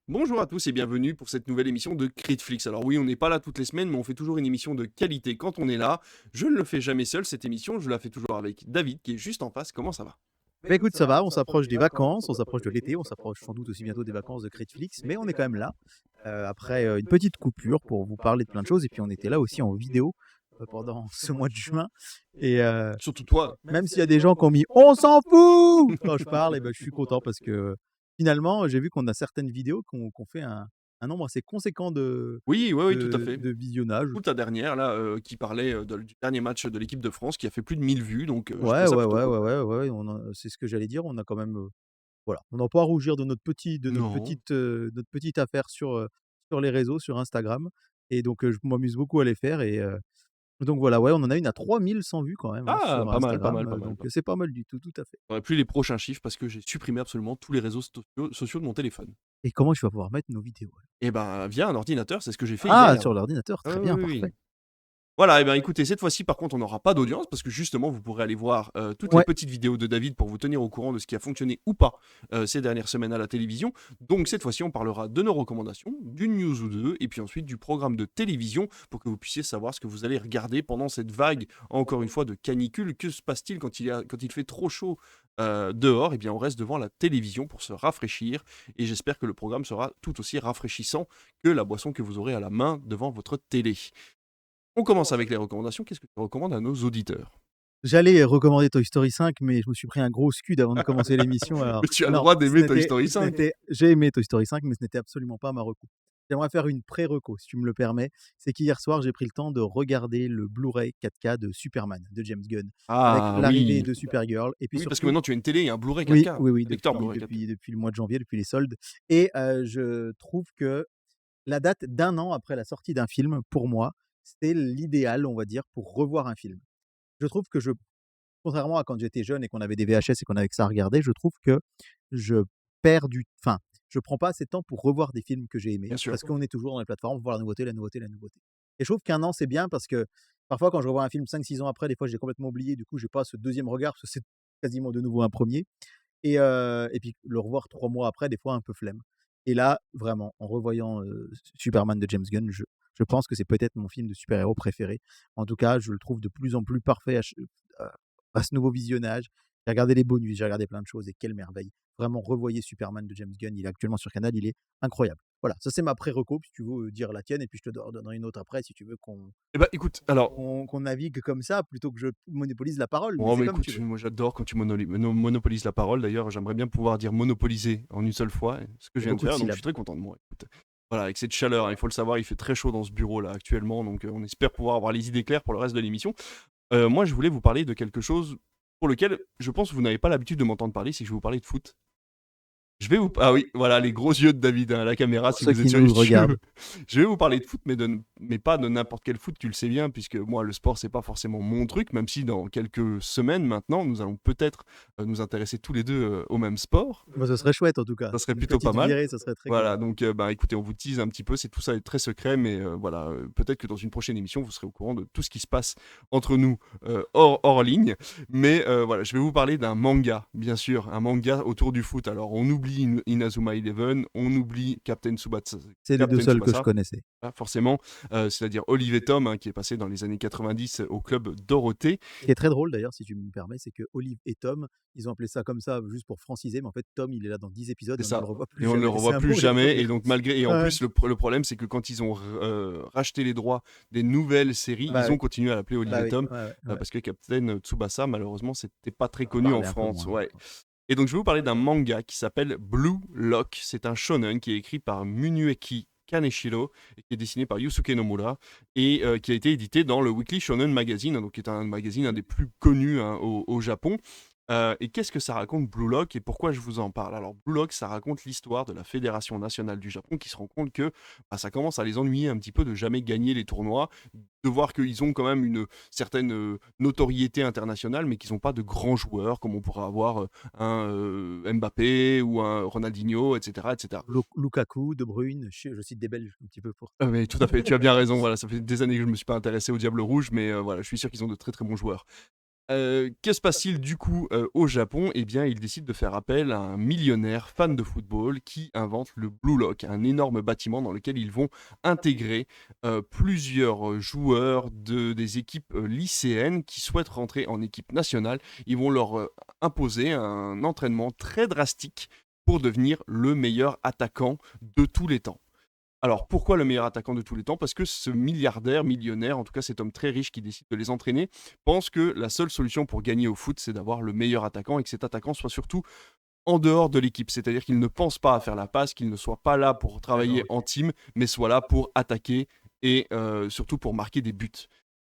Bonjour à tous et bienvenue pour cette nouvelle émission de Critflix. Alors oui, on n'est pas là toutes les semaines, mais on fait toujours une émission de qualité quand on est là. Je ne le fais jamais seul, cette émission, je la fais toujours avec David qui est juste en face. Comment ça va? Bah, écoute, ça va, on s'approche des vacances, on s'approche de l'été, on s'approche sans doute aussi bientôt des vacances de Critflix, mais on est quand même là, après, une petite coupure pour vous parler de plein de choses et puis on était là aussi en vidéo, pendant ce mois de juin et Surtout toi. même s'il y a des gens qui ont mis: «On s'en fout!» quand je parle et ben je suis content parce que, finalement, j'ai vu qu'on a certaines vidéos qui ont fait un nombre assez conséquent de Oui, oui, oui, tout à de fait. de visionnages. Ou ta dernière, là, qui parlait du dernier match de l'équipe de France qui a fait plus de 1000 vues, donc je Ouais, trouvais ça ouais, plutôt ouais, cool. ouais, ouais, ouais, on a c'est ce que j'allais dire, on a quand même, voilà, on n'a pas à rougir de Non. notre petite affaire sur les réseaux, sur Instagram et donc je m'amuse beaucoup à les faire et donc voilà, ouais, on en a une à 3100 vues quand même, hein, Ah, sur pas mal, pas Instagram, mal, pas mal, donc pas mal. c'est pas mal du tout, tout à fait. J'aurais plus les prochains chiffres parce que j'ai supprimé absolument tous les réseaux sociaux de mon téléphone. Et comment tu vas pouvoir mettre nos vidéos alors? Et ben, via un ordinateur, c'est ce que j'ai fait Ah, hier. sur l'ordinateur, Ah très oui, bien, oui, parfait. oui. Voilà, et ben écoutez, cette fois-ci, par contre, on n'aura pas d'audience parce que justement, vous pourrez aller voir toutes les Ouais, petites vidéos de David pour vous tenir au courant de ce qui a fonctionné ou pas ces dernières semaines à la télévision. Donc cette fois-ci, on parlera de nos recommandations, d'une news ou deux, et puis ensuite du programme de télévision pour que vous puissiez savoir ce que vous allez regarder pendant cette vague, encore une fois, de canicule. Que se passe-t-il quand il fait trop chaud dehors? Eh bien, on reste devant la télévision pour se rafraîchir, et j'espère que le programme sera tout aussi rafraîchissant que la boisson que vous aurez à la main devant votre télé. On commence avec les recommandations. Qu'est-ce que tu recommandes à nos auditeurs? j'allais recommander Toy Story 5, mais je me suis pris un gros scud avant de commencer l'émission, alors Mais tu as le non, droit d'aimer Toy Story 5. j'ai aimé Toy Story 5, mais ce n'était absolument pas ma reco. J'aimerais faire une pré-reco, si tu me le permets. C'est qu'hier soir, j'ai pris le temps de regarder le Blu-ray 4K de Superman, de James Gunn, avec Ah l'arrivée oui. de Supergirl et puis Oui, parce que surtout maintenant tu as une télé et un Blu-ray oui, 4K, oui, oui, un lecteur depuis Blu-ray 4K. depuis depuis le mois de janvier, depuis les soldes et je trouve que la date d'1 an après la sortie d'un film, pour moi, c'est l'idéal, on va dire, pour revoir un film. Je trouve que je contrairement à quand j'étais jeune et qu'on avait des VHS et qu'on avait que ça à regarder, je trouve que je perds du enfin, je prends pas assez de temps pour revoir des films que j'ai aimés, Bien sûr. parce qu'on est toujours dans les plateformes, voir la nouveauté, la nouveauté, la nouveauté. Et je trouve qu'1 an, c'est bien parce que parfois quand je revois un film 5, 6 ans après, des fois j'ai complètement oublié, du coup j'ai pas ce deuxième regard, parce que c'est quasiment de nouveau un premier. Et puis le revoir 3 mois après, des fois un peu flemme. Et là, vraiment, en revoyant, Superman de James Gunn, je pense que c'est peut-être mon film de super-héros préféré. En tout cas, je le trouve de plus en plus parfait à ce nouveau visionnage. J'ai regardé les bonus, j'ai regardé plein de choses et quelle merveille. Vraiment, revoyez Superman de James Gunn, il est actuellement sur Canal, il est incroyable. Voilà, ça c'est ma pré-reco, si tu veux, dire la tienne et puis je te redonnerai une autre après si tu veux Eh bah, écoute, alors qu'on navigue comme ça plutôt que je monopolise la parole, mais oh, c'est mais comme tu écoute, veux. moi j'adore quand tu monopolises la parole. D'ailleurs, j'aimerais bien pouvoir dire monopoliser en une seule fois, ce que Il y je a viens de beaucoup de faire, donc je suis syllabes. très content de moi. Écoute, voilà, avec cette chaleur, hein, il faut le savoir, il fait très chaud dans ce bureau là actuellement, donc on espère pouvoir avoir les idées claires pour le reste de l'émission. Moi, je voulais vous parler de quelque chose pour lequel je pense que vous n'avez pas l'habitude de m'entendre parler, c'est que je vais vous parler de foot. Je vais vous ah oui, voilà les gros yeux de David, hein, à la caméra Pour si ceux vous êtes qui sur nous YouTube. regardent. Je vais vous parler de foot, mais pas de n'importe quel foot, tu le sais bien, puisque moi le sport c'est pas forcément mon truc, même si dans quelques semaines maintenant, nous allons peut-être, nous intéresser tous les 2 au même sport. Bah, ce serait chouette en tout cas. Ça serait Une plutôt pas petite mal. virée, ça serait très cool. Voilà, donc bah, écoutez, on vous tease un petit peu, c'est tout ça est très secret, mais voilà, peut-être que dans une prochaine émission, vous serez au courant de tout ce qui se passe entre nous, hors ligne. Mais voilà, je vais vous parler d'un manga, bien sûr, un manga autour du foot. Alors on oublie Inazuma Eleven, on oublie C'est les 2 Captain seuls que je Tsubasa, connaissais. ah, forcément, c'est-à-dire Olive et Tom, hein, qui est passé dans les années 90 au club Dorothée. Ce qui est très drôle d'ailleurs, si tu me permets, c'est que Olive et Tom, ils ont appelé ça comme ça juste pour franciser, mais en fait Tom, il est là dans 10 épisodes C'est et on ne le ça. revoit plus Et on ne le jamais. C'est revoit à plus mourir de jamais. Et rire. donc malgré et en Ouais, plus le problème c'est que quand ils ont racheté les droits des nouvelles séries, bah ils oui, ont continué à l'appeler Olive bah et oui, Tom ouais, ouais, ouais. parce que Captain Tsubasa malheureusement c'était pas très On en connu en parlait un peu France. moins, Ouais. ouais. Et donc je vais vous parler d'un manga qui s'appelle Blue Lock. C'est un shonen qui est écrit par Munueki Kaneshiro et qui est dessiné par Yusuke Nomura et qui a été édité dans le Weekly Shonen Magazine, donc qui est un magazine un des plus connus hein, au Japon. Et qu'est-ce que ça raconte Blue Lock et pourquoi je vous en parle? Alors Blue Lock, ça raconte l'histoire de la Fédération nationale du Japon qui se rend compte que bah, ça commence à les ennuyer un petit peu de jamais gagner les tournois, de voir qu'ils ont quand même une certaine notoriété internationale, mais qu'ils n'ont pas de grands joueurs comme on pourrait avoir un Mbappé ou un Ronaldinho, etc. etc. Lukaku, De Bruyne, je cite des Belges un petit peu pour Mais tout à fait, tu as bien raison. Voilà, ça fait des années que je ne me suis pas intéressé au Diable Rouge, mais voilà, je suis sûr qu'ils ont de très très bons joueurs. Que se passe-t-il du coup au Japon? Eh bien, ils décident de faire appel à un millionnaire fan de football qui invente le Blue Lock, un énorme bâtiment dans lequel ils vont intégrer plusieurs joueurs des équipes lycéennes qui souhaitent rentrer en équipe nationale. Ils vont leur imposer un entraînement très drastique pour devenir le meilleur attaquant de tous les temps. Alors, pourquoi le meilleur attaquant de tous les temps? Parce que ce milliardaire, millionnaire, en tout cas cet homme très riche qui décide de les entraîner, pense que la seule solution pour gagner au foot, c'est d'avoir le meilleur attaquant et que cet attaquant soit surtout en dehors de l'équipe. C'est-à-dire qu'il ne pense pas à faire la passe, qu'il ne soit pas là pour D'accord, travailler OK. en team, mais soit là pour attaquer et surtout pour marquer des buts.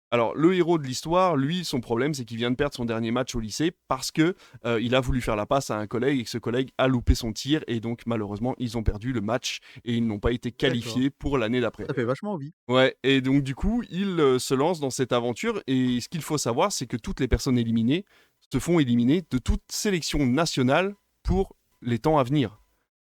Alors, le héros de l'histoire, lui, son problème, c'est qu'il vient de perdre son dernier match au lycée parce que il a voulu faire la passe à un collègue et que ce collègue a loupé son tir et donc malheureusement ils ont perdu le match et ils n'ont pas été D'accord. qualifiés pour l'année d'après. Ça fait vachement envie. Ouais, et donc du coup, il se lance dans cette aventure et ce qu'il faut savoir, c'est que toutes les personnes éliminées se font éliminer de toute sélection nationale pour les temps à venir.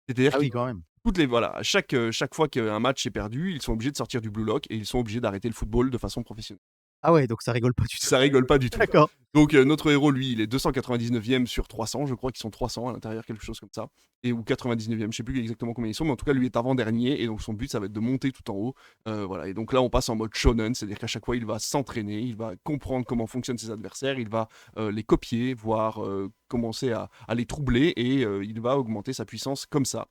C'est-à-dire Ah que oui, quand même. toutes les voilà, chaque fois qu'un match est perdu, ils sont obligés de sortir du Blue Lock et ils sont obligés d'arrêter le football de façon professionnelle. Ah ouais, donc ça rigole pas du tout. Ça rigole pas du tout. D'accord. Donc notre héros, lui, il est 299e sur 300, je crois qu'ils sont 300 à l'intérieur, quelque chose comme ça. Et ou 99e, je sais plus exactement combien ils sont, mais en tout cas, lui est avant-dernier, et donc son but, ça va être de monter tout en haut. Voilà, et donc là, on passe en mode shonen, c'est-à-dire qu'à chaque fois, il va s'entraîner, il va comprendre comment fonctionnent ses adversaires, il va les copier, voire commencer à les troubler, et il va augmenter sa puissance comme ça.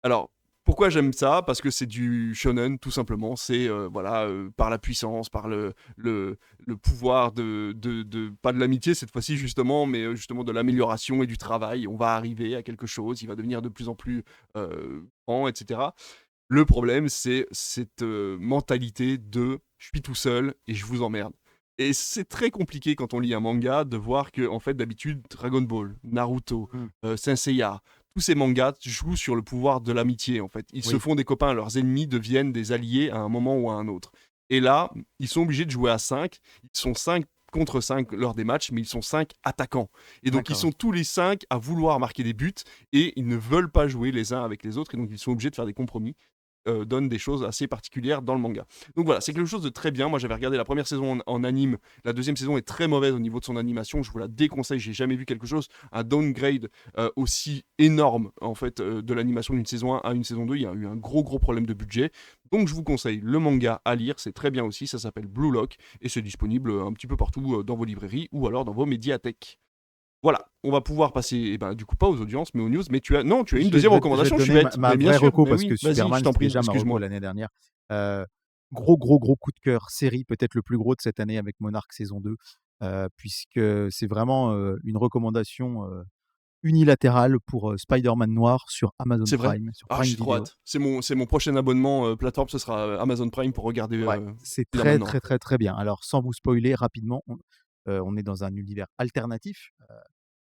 Alors, pourquoi j'aime ça? Parce que c'est du shonen, tout simplement. C'est voilà, par la puissance, par le pouvoir pas de l'amitié cette fois-ci justement, mais justement de l'amélioration et du travail. On va arriver à quelque chose, il va devenir de plus en plus grand, etc. Le problème, c'est cette mentalité de je suis tout seul et je vous emmerde. Et c'est très compliqué quand on lit un manga de voir que, en fait, d'habitude, Dragon Ball, Naruto, Mmh. Saint Seiya, tous ces mangas jouent sur le pouvoir de l'amitié, en fait. Ils se Oui. font des copains, leurs ennemis deviennent des alliés à un moment ou à un autre. Et là, ils sont obligés de jouer à 5. Ils sont 5 contre 5 lors des matchs, mais ils sont 5 attaquants. Et donc, ils D'accord, sont OK. tous les 5 à vouloir marquer des buts et ils ne veulent pas jouer les uns avec les autres. Et donc, ils sont obligés de faire des compromis. Donne des choses assez particulières dans le manga. Donc voilà, c'est quelque chose de très bien. Moi, j'avais regardé la première saison en anime. La deuxième saison est très mauvaise au niveau de son animation. Je vous la déconseille. J'ai jamais vu quelque chose, un downgrade aussi énorme en fait de l'animation d'une saison 1 à une saison 2. Il y a eu un gros problème de budget. Donc je vous conseille le manga à lire. C'est très bien aussi. Ça s'appelle Blue Lock et c'est disponible un petit peu partout dans vos librairies ou alors dans vos médiathèques. Voilà, on va pouvoir passer, eh ben, du coup, pas aux audiences, mais aux news. Mais tu as une deuxième Je vais te recommandation, je suis donner bête. ma Mais bien vraie sûr, reco mais parce oui, que vas-y, je Superman, t'en c'était prie, déjà ma reco excuse-moi. l'année dernière. Heu, gros coup de cœur, série, peut-être le plus gros de cette année avec Monarch saison 2, puisque c'est vraiment, une recommandation, unilatérale pour, Spider-Man Noir sur Amazon C'est vrai? Prime, sur Ah, Prime j'ai trop Video. hâte. C'est mon prochain abonnement plateforme, ce sera Amazon Prime pour regarder Ouais, c'est Spider-Man très Noir. bien. Alors sans vous spoiler rapidement, on est dans un univers alternatif,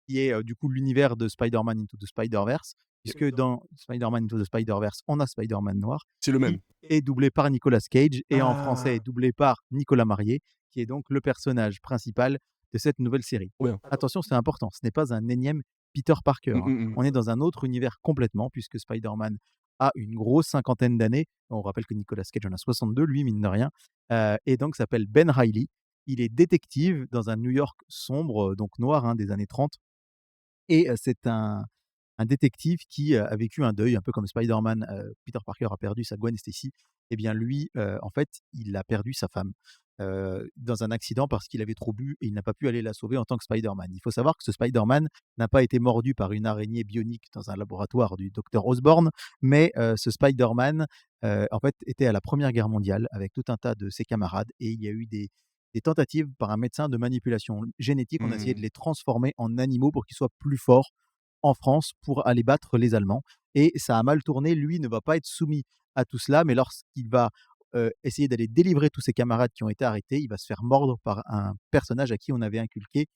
qui est, du coup l'univers de Spider-Man Into the Spider-Verse, Ok. puisque dans Spider-Man Into the Spider-Verse, on a Spider-Man Noir, C'est le qui même. est doublé par Nicolas Cage et en français est Ah, doublé par Nicolas Marié, qui est donc le personnage principal de cette nouvelle série. trop bien. Attention, c'est important, ce n'est pas un énième Peter Parker, Mm, hein. mm, mm. On est dans un autre univers complètement, puisque Spider-Man a une grosse cinquantaine d'années. On rappelle que Nicolas Cage en a 62, lui, mine de rien, et donc s'appelle Ben Reilly. Il est détective dans un New York sombre, donc noir, hein, des années 30. Et c'est un détective qui, a vécu un deuil, un peu comme Spider-Man, Peter Parker a perdu sa Gwen Stacy. Et bien lui, en fait, il a perdu sa femme, dans un accident parce qu'il avait trop bu et il n'a pas pu aller la sauver en tant que Spider-Man. Il faut savoir que ce Spider-Man n'a pas été mordu par une araignée bionique dans un laboratoire du docteur Osborn, mais ce Spider-Man, en fait, était à la Première Guerre mondiale avec tout un tas de ses camarades et il y a eu des tentatives par un médecin de manipulation génétique. On a essayé de Mm. les transformer en animaux pour qu'ils soient plus forts en France pour aller battre les Allemands. Et ça a mal tourné. Lui ne va pas être soumis à tout cela, mais lorsqu'il va essayer d'aller délivrer tous ses camarades qui ont été arrêtés, il va se faire mordre par un personnage à qui on avait inculqué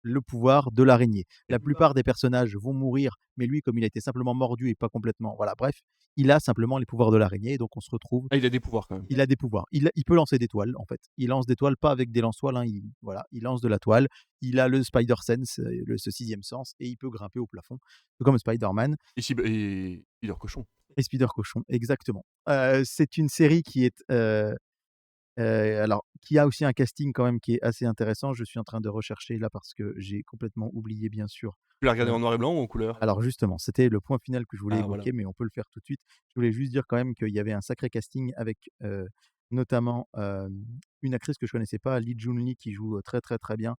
le pouvoir de l'araignée. La plupart des personnages vont mourir, mais lui, comme il a été simplement mordu et pas complètement, voilà, bref, il a simplement les pouvoirs de l'araignée, et donc on se retrouve. Ah, il a des pouvoirs quand même. Il a des pouvoirs. Il peut lancer des toiles, en fait. Il lance des toiles, pas avec des lance-toiles, hein, voilà, il lance de la toile. Il a le Spider Sense, ce sixième sens, et il peut grimper au plafond, tout comme Spider-Man Et il est cochon. et Spider Cochon, exactement. C'est une série qui est Alors, qui a aussi un casting quand même qui est assez intéressant. Je suis en train de rechercher là parce que j'ai complètement oublié, bien sûr. Tu l'as regardé Heu, en noir et blanc ou en couleur? alors justement, c'était le point final que je voulais Ah voilà. évoquer, mais on peut le faire tout de suite. Je voulais juste dire quand même qu'il y avait un sacré casting avec, notamment, une actrice que je connaissais pas, Lee Jun-lee, qui joue, très, très, très bien.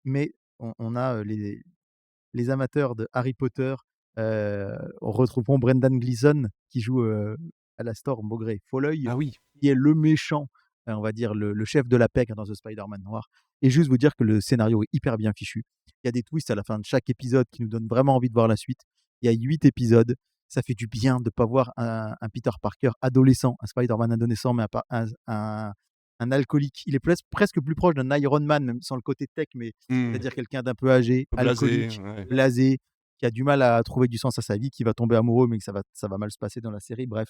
Mais on a, les amateurs de Harry Potter, retrouveront Brendan Gleeson qui joue, Alastor Maugrey Folleuil, Ah oui. qui est le méchant, on va dire le chef de la PEC dans The Spider-Man noir. Et juste vous dire que le scénario est hyper bien fichu. Il y a des twists à la fin de chaque épisode qui nous donnent vraiment envie de voir la suite. Il y a 8 épisodes. Ça fait du bien de ne pas voir un Peter Parker adolescent, un Spider-Man adolescent, mais un alcoolique. Il est presque plus proche d'un Iron Man, même sans le côté tech, mais Mmh. c'est-à-dire quelqu'un d'un peu âgé, Peu blasé, alcoolique, ouais. blasé, qui a du mal à trouver du sens à sa vie, qui va tomber amoureux, mais que ça va mal se passer dans la série. Bref,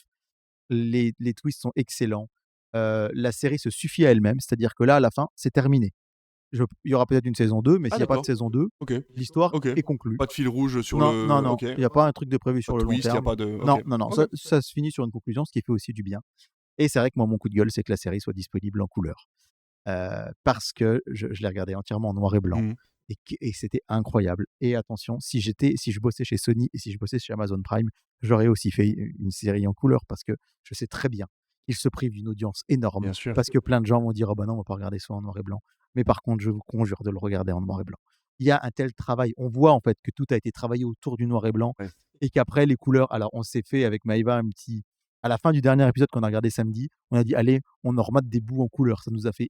les twists sont excellents. La série se suffit à elle-même, c'est-à-dire que là, à la fin, c'est terminé. Il y aura peut-être une saison 2, mais Ah s'il n'y a pas de d'accord. saison 2, OK. l'histoire OK. est conclue. Pas de fil rouge sur Non, non, le non, OK. il n'y a pas un truc de prévu Pas sur de le long twist, il y a terme. pas de OK. Non, non, non, OK. ça se finit sur une conclusion, ce qui fait aussi du bien. Et c'est vrai que moi, mon coup de gueule, c'est que la série soit disponible en couleur. Parce que je l'ai regardé entièrement en noir et blanc Mmh. et c'était incroyable. Et attention, si je bossais chez Sony et si je bossais chez Amazon Prime, j'aurais aussi fait une série en couleur parce que je sais très bien qu'ils se privent d'une audience énorme Bien sûr. parce que plein de gens vont dire: «Oh bah non, on va pas regarder ça en noir et blanc». Mais par contre, je vous conjure de le regarder en noir et blanc. Il y a un tel travail. On voit en fait que tout a été travaillé autour du noir et blanc Ouais. et qu'après les couleurs, alors on s'est fait avec Maëva un petit à la fin du dernier épisode qu'on a regardé samedi, on a dit: «Allez, on en remate des bouts en couleur». Ça nous a fait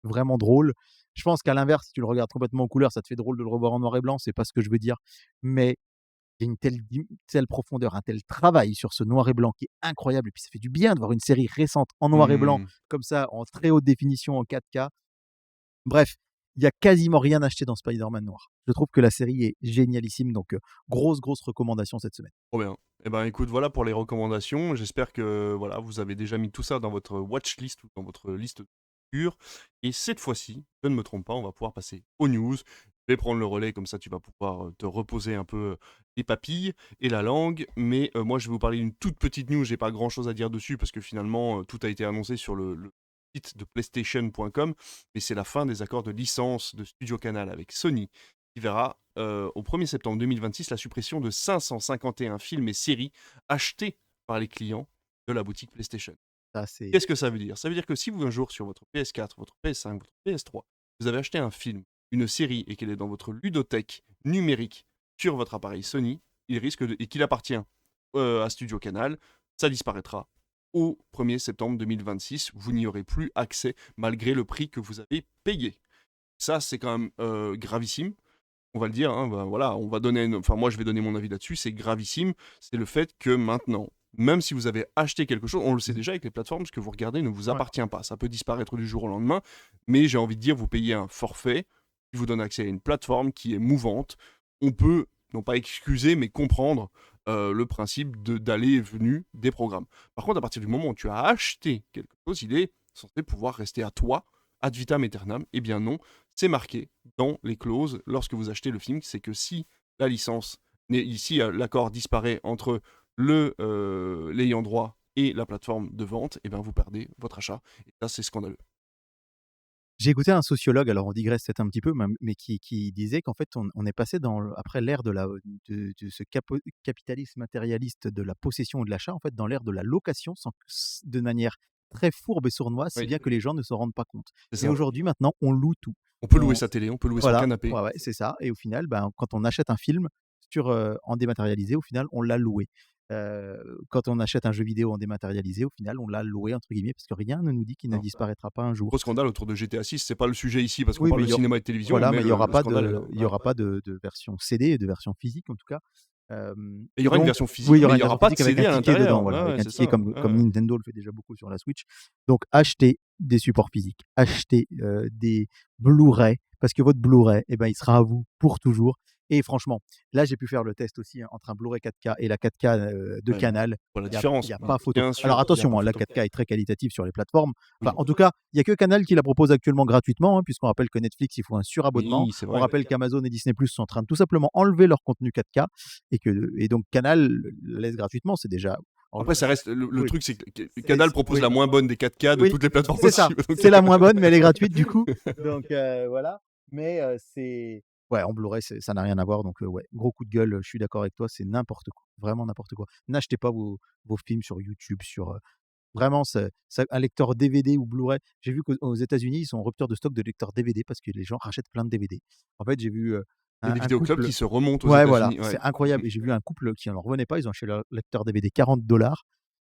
vraiment drôle. Je pense qu'à l'inverse, si tu le regardes complètement en couleur, ça te fait drôle de le revoir en noir et blanc, c'est pas ce que je veux dire. Mais il y a une telle profondeur, un tel travail sur ce noir et blanc qui est incroyable. Et puis ça fait du bien de voir une série récente en noir et blanc, Mmh. comme ça, en très haute définition, en 4K. Bref, il y a quasiment rien acheté dans Spider-Man noir. Je trouve que la série est génialissime, donc grosse, grosse recommandation cette semaine. Trop bien. Eh ben, écoute, voilà pour les recommandations. J'espère que voilà, vous avez déjà mis tout ça dans votre watch list ou dans votre liste de lecture. Et cette fois-ci, je ne me trompe pas, on va pouvoir passer aux news. Je vais prendre le relais, comme ça tu vas pouvoir te reposer un peu les papilles et la langue. Mais moi, je vais vous parler d'une toute petite news. J'ai pas grand-chose à dire dessus parce que finalement, tout a été annoncé sur le site de PlayStation.com. Mais c'est la fin des accords de licence de Studio Canal avec Sony qui verra au 1er septembre 2026 la suppression de 551 films et séries achetés par les clients de la boutique PlayStation. Ça, c'est Qu'est-ce que ça veut dire? Ça veut dire que si vous, un jour, sur votre PS4, votre PS5, votre PS3, vous avez acheté un film, une série et qu'elle est dans votre ludothèque numérique sur votre appareil Sony, il risque et qu'il appartient à Studio Canal, ça disparaîtra au 1er septembre 2026. Vous n'y aurez plus accès malgré le prix que vous avez payé. Ça, c'est quand même gravissime. On va le dire, hein, voilà, on va donner, enfin moi je vais donner mon avis là-dessus, c'est gravissime, c'est le fait que maintenant, même si vous avez acheté quelque chose, on le sait Mmh. déjà avec les plateformes, ce que vous regardez ne vous Ouais. appartient pas, ça peut disparaître du jour au lendemain, mais j'ai envie de dire, vous payez un forfait qui vous donne accès à une plateforme qui est mouvante, on peut, non pas excuser, mais comprendre le principe d'aller et venu des programmes. Par contre, à partir du moment où tu as acheté quelque chose, il est censé pouvoir rester à toi, ad vitam aeternam, eh bien non, c'est marqué dans les clauses lorsque vous achetez le film, c'est que si la licence, ici l'accord disparaît entre l'ayant droit et la plateforme de vente, et ben vous perdez votre achat. Et ça, c'est scandaleux. J'ai écouté un sociologue, alors on digresse peut-être un petit peu, mais qui disait qu'en fait, on est passé après l'ère de ce capitalisme matérialiste de la possession et de l'achat, en fait, dans l'ère de la location, de manière très fourbe et sournoise, si Oui, bien que les gens ne se rendent pas compte. c'est Et ça. aujourd'hui, maintenant, on loue tout. On peut louer On, sa télé, on peut louer son voilà, canapé. ouais, ouais, c'est ça. Et au final, ben, quand on achète un film en dématérialisé, au final, on l'a loué. Quand on achète un jeu vidéo en dématérialisé, au final, on l'a loué entre guillemets, parce que rien ne nous dit qu'il ne Non. disparaîtra pas un jour. Gros scandale autour de GTA 6, c'est pas le sujet ici parce qu'on Oui, parle mais de cinéma et de télévision, voilà, mais mais il y aura le pas scandale est là. de il y aura pas de version CD, de version physique en tout cas. Et il y Et aura une donc version oui, physique, il y mais aura il une n'y aura version pas de physique avec un CD à ticket dedans, l'intérieur. voilà, Ouais, avec ouais, un c'est ticket ça. comme Ouais. Nintendo le fait déjà beaucoup sur la Switch. Donc achetez des supports physiques, achetez, des Blu-ray parce que votre Blu-ray et ben, il sera à vous pour toujours. Et franchement, là, j'ai pu faire le test aussi, hein, entre un Blu-ray 4K et la 4K, de Ouais, Canal. pour la Il y différence, a pas photo. bien sûr, Alors il n'y a attention, pas hein, la photo. 4K est très qualitative sur les plateformes. Enfin, Oui, en tout cas, il y a que Canal qui la propose actuellement gratuitement, hein, puisqu'on rappelle que Netflix, il faut un surabonnement. oui, c'est On vrai. rappelle qu'Amazon et Disney+ sont en train de tout simplement enlever leur contenu 4K et donc Canal le laisse gratuitement. C'est déjà Alors, Après, ça reste le oui. truc, c'est que Canal propose Oui. la moins bonne des 4K de Oui, toutes les plateformes c'est ça. possibles. Donc, C'est la moins bonne, mais elle est gratuite du coup. Donc voilà. Mais c'est ouais, en Blu-ray, ça n'a rien à voir. Donc ouais, gros coup de gueule. Je suis d'accord avec toi. C'est n'importe quoi, vraiment n'importe quoi. N'achetez pas vos films sur YouTube, vraiment, un lecteur DVD ou Blu-ray. J'ai vu qu'aux États-Unis, ils sont en rupture de stock de lecteurs DVD parce que les gens rachètent plein de DVD. En fait, j'ai vu il y a des un vidéoclubs couple. qui se remontent aux Ouais, voilà, États-Unis. c'est Ouais. incroyable. Et j'ai vu un couple qui n'en revenait pas. Ils ont acheté leur lecteur DVD $40.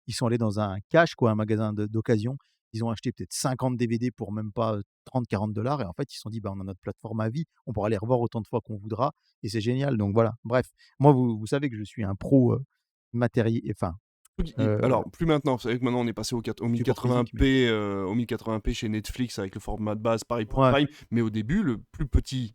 Ils sont allés dans un cash, quoi, un magasin d'occasion. Ils ont acheté peut-être 50 DVD pour même pas 30-40 $ et en fait, ils se sont dit: «Bah, on a notre plateforme à vie, on pourra les revoir autant de fois qu'on voudra et c'est génial». Donc voilà, bref, moi, vous savez que je suis un pro, enfin, Alors, plus maintenant, vous savez que maintenant on est passé au support physique, mais 1080p, au 1080p chez Netflix avec le format de base, pareil pour ouais, Prime, mais au début, le plus petit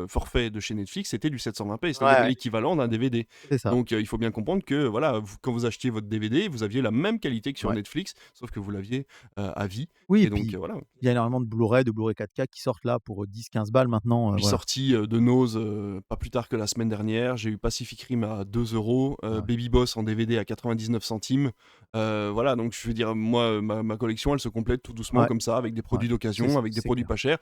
forfait de chez Netflix, c'était du 720p, ouais, c'est-à-dire ouais, l'équivalent d'un DVD. c'est ça, Donc il faut bien comprendre que voilà, quand vous achetiez votre DVD, vous aviez la même qualité que sur ouais. Netflix, sauf que vous l'aviez à vie. Oui et Et donc puis, voilà. il y a énormément de Blu-ray 4K qui sortent là pour 10-15 balles maintenant, Puis voilà. sorti de Nose pas plus tard que la semaine dernière. J'ai eu Pacific Rim à 2 €, Ouais, Baby Boss en DVD à 99 centimes. Voilà, donc je veux dire, moi, ma collection, elle se complète tout doucement ouais, comme ça, avec des ouais, produits d'occasion, avec des c'est produits clair. pas chers.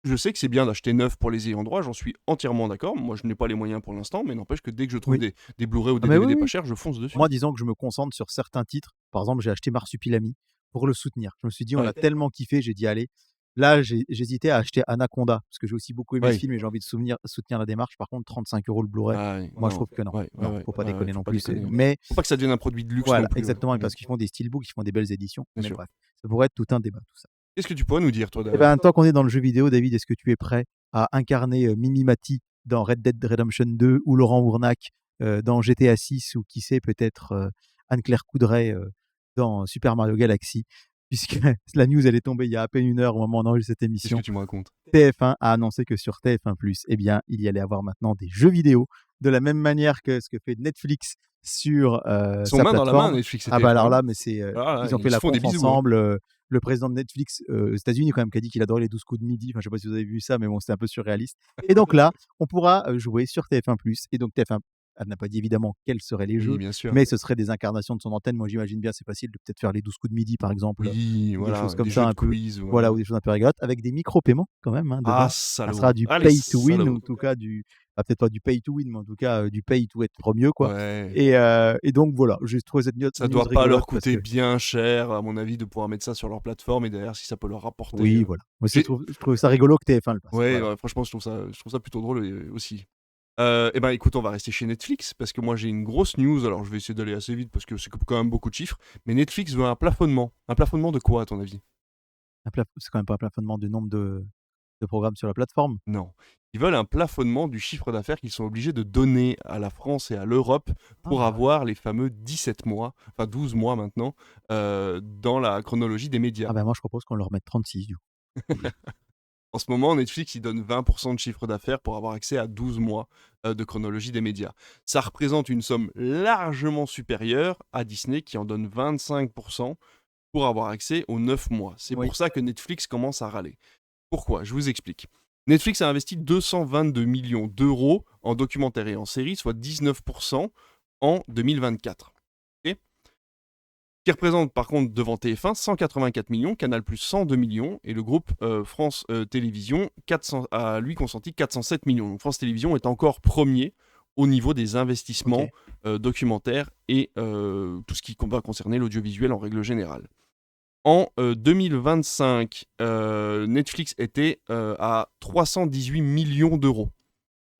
Je sais que c'est bien d'acheter neuf pour les ayants droit, j'en suis entièrement d'accord. Moi, je n'ai pas les moyens pour l'instant, mais n'empêche que dès que je trouve Oui. des Blu-ray ou Ah des mais oui, DVD pas oui. chers, je fonce dessus. Moi, disons que je me concentre sur certains titres. Par exemple, j'ai acheté Marsupilami pour le soutenir. Je me suis dit: «On Ouais, l'a tellement kiffé», j'ai dit: «Allez». Là, j'hésitais à acheter Anaconda parce que j'ai aussi beaucoup aimé ce ouais. film et j'ai envie de soutenir la démarche. Par contre, 35 € le Blu-ray, Ah ouais, moi, je non, trouve que non. ouais, ouais, Non, ouais, faut pas ouais, ouais, déconner faut non pas plus, déconner, ouais. mais Faut pas que ça devienne un produit de luxe non voilà, plus, ouais. exactement, et parce qu'ils font des steelbooks, ils font des belles éditions, Bien mais sûr. bref, ça pourrait être tout un débat, tout ça. Qu'est-ce que tu pourrais nous dire, toi, Eh d'ailleurs? ben, tant qu'on est dans le jeu vidéo, David, est-ce que tu es prêt à incarner, Mimi Mati dans Red Dead Redemption 2 ou Laurent Ournac, dans GTA 6 ou qui sait peut-être, Anne-Claire Coudray, dans Super Mario Galaxy? Puisque la news, elle est tombée il y a à peine 1 heure au moment où on enregistre cette Qu'est-ce que émission. tu me racontes? TF1 a annoncé que sur TF1+, eh bien, il y allait avoir maintenant des jeux vidéo, de la même manière que ce que fait Netflix sur, Ils sont sa main dans la main, plateforme. Netflix et Ah bah, alors TF1, hein. là, mais Voilà, ils ont fait ils se la font des conf bisous, hein. ensemble, le président de Netflix, aux États-Unis quand même, qui a dit qu'il adorait les 12 coups de midi. Enfin, je sais pas si vous avez vu ça, mais bon, c'était un peu surréaliste. Et donc là, on pourra, jouer sur TF1+, et donc TF1, elle n'a pas dit évidemment quels seraient les Oui, jeux, bien sûr. mais ce seraient des incarnations de son antenne. Moi, j'imagine bien, c'est facile de peut-être faire les 12 coups de midi, par exemple, Oui, ou des choses voilà, comme des ça jeux de un peu, quiz ou voilà, ou des choses un peu rigolotes, avec des micro-paiements quand même, hein, ah dedans. Ça sera salaud! du Ah les pay to win, ou salauds! en tout cas peut-être pas du pay to win, mais en tout cas, du pay to être mieux, quoi. Ouais, Et donc voilà, j'ai trouvé cette ça news doit pas leur rigolote parce coûter que bien cher, à mon avis, de pouvoir mettre ça sur leur plateforme et derrière, si ça peut leur rapporter, oui, voilà. Moi, j'ai je trouve ça rigolo que TF1 le passe, ouais, voilà. ouais, franchement, je trouve ça plutôt drôle, aussi. Et ben, écoute, on va rester chez Netflix parce que moi, j'ai une grosse news. Alors, je vais essayer d'aller assez vite parce que c'est quand même beaucoup de chiffres, mais Netflix veut un plafonnement. Un plafonnement de quoi, à ton avis? C'est quand même pas un plafonnement du nombre de programmes sur la plateforme? Non. Ils veulent un plafonnement du chiffre d'affaires qu'ils sont obligés de donner à la France et à l'Europe pour Ah! avoir les fameux 17 mois, enfin 12 mois maintenant, dans la chronologie des médias. Ah bah, moi, je propose qu'on leur mette 36 du coup. En ce moment, Netflix, il donne 20% de chiffre d'affaires pour avoir accès à 12 mois de chronologie des médias. Ça représente une somme largement supérieure à Disney qui en donne 25% pour avoir accès aux 9 mois. C'est Oui, pour ça que Netflix commence à râler. Pourquoi? Je vous explique. Netflix a investi 222 millions d'euros en documentaires et en séries, soit 19% en 2024. Ok, qui représente par contre devant TF1 184 millions, Canal+ 102 millions et le groupe France Télévisions a lui consenti 407 millions. Donc France Télévisions est encore premier au niveau des investissements OK. documentaires et tout ce qui va concerner l'audiovisuel en règle générale. En 2025, Netflix était à 318 millions d'euros.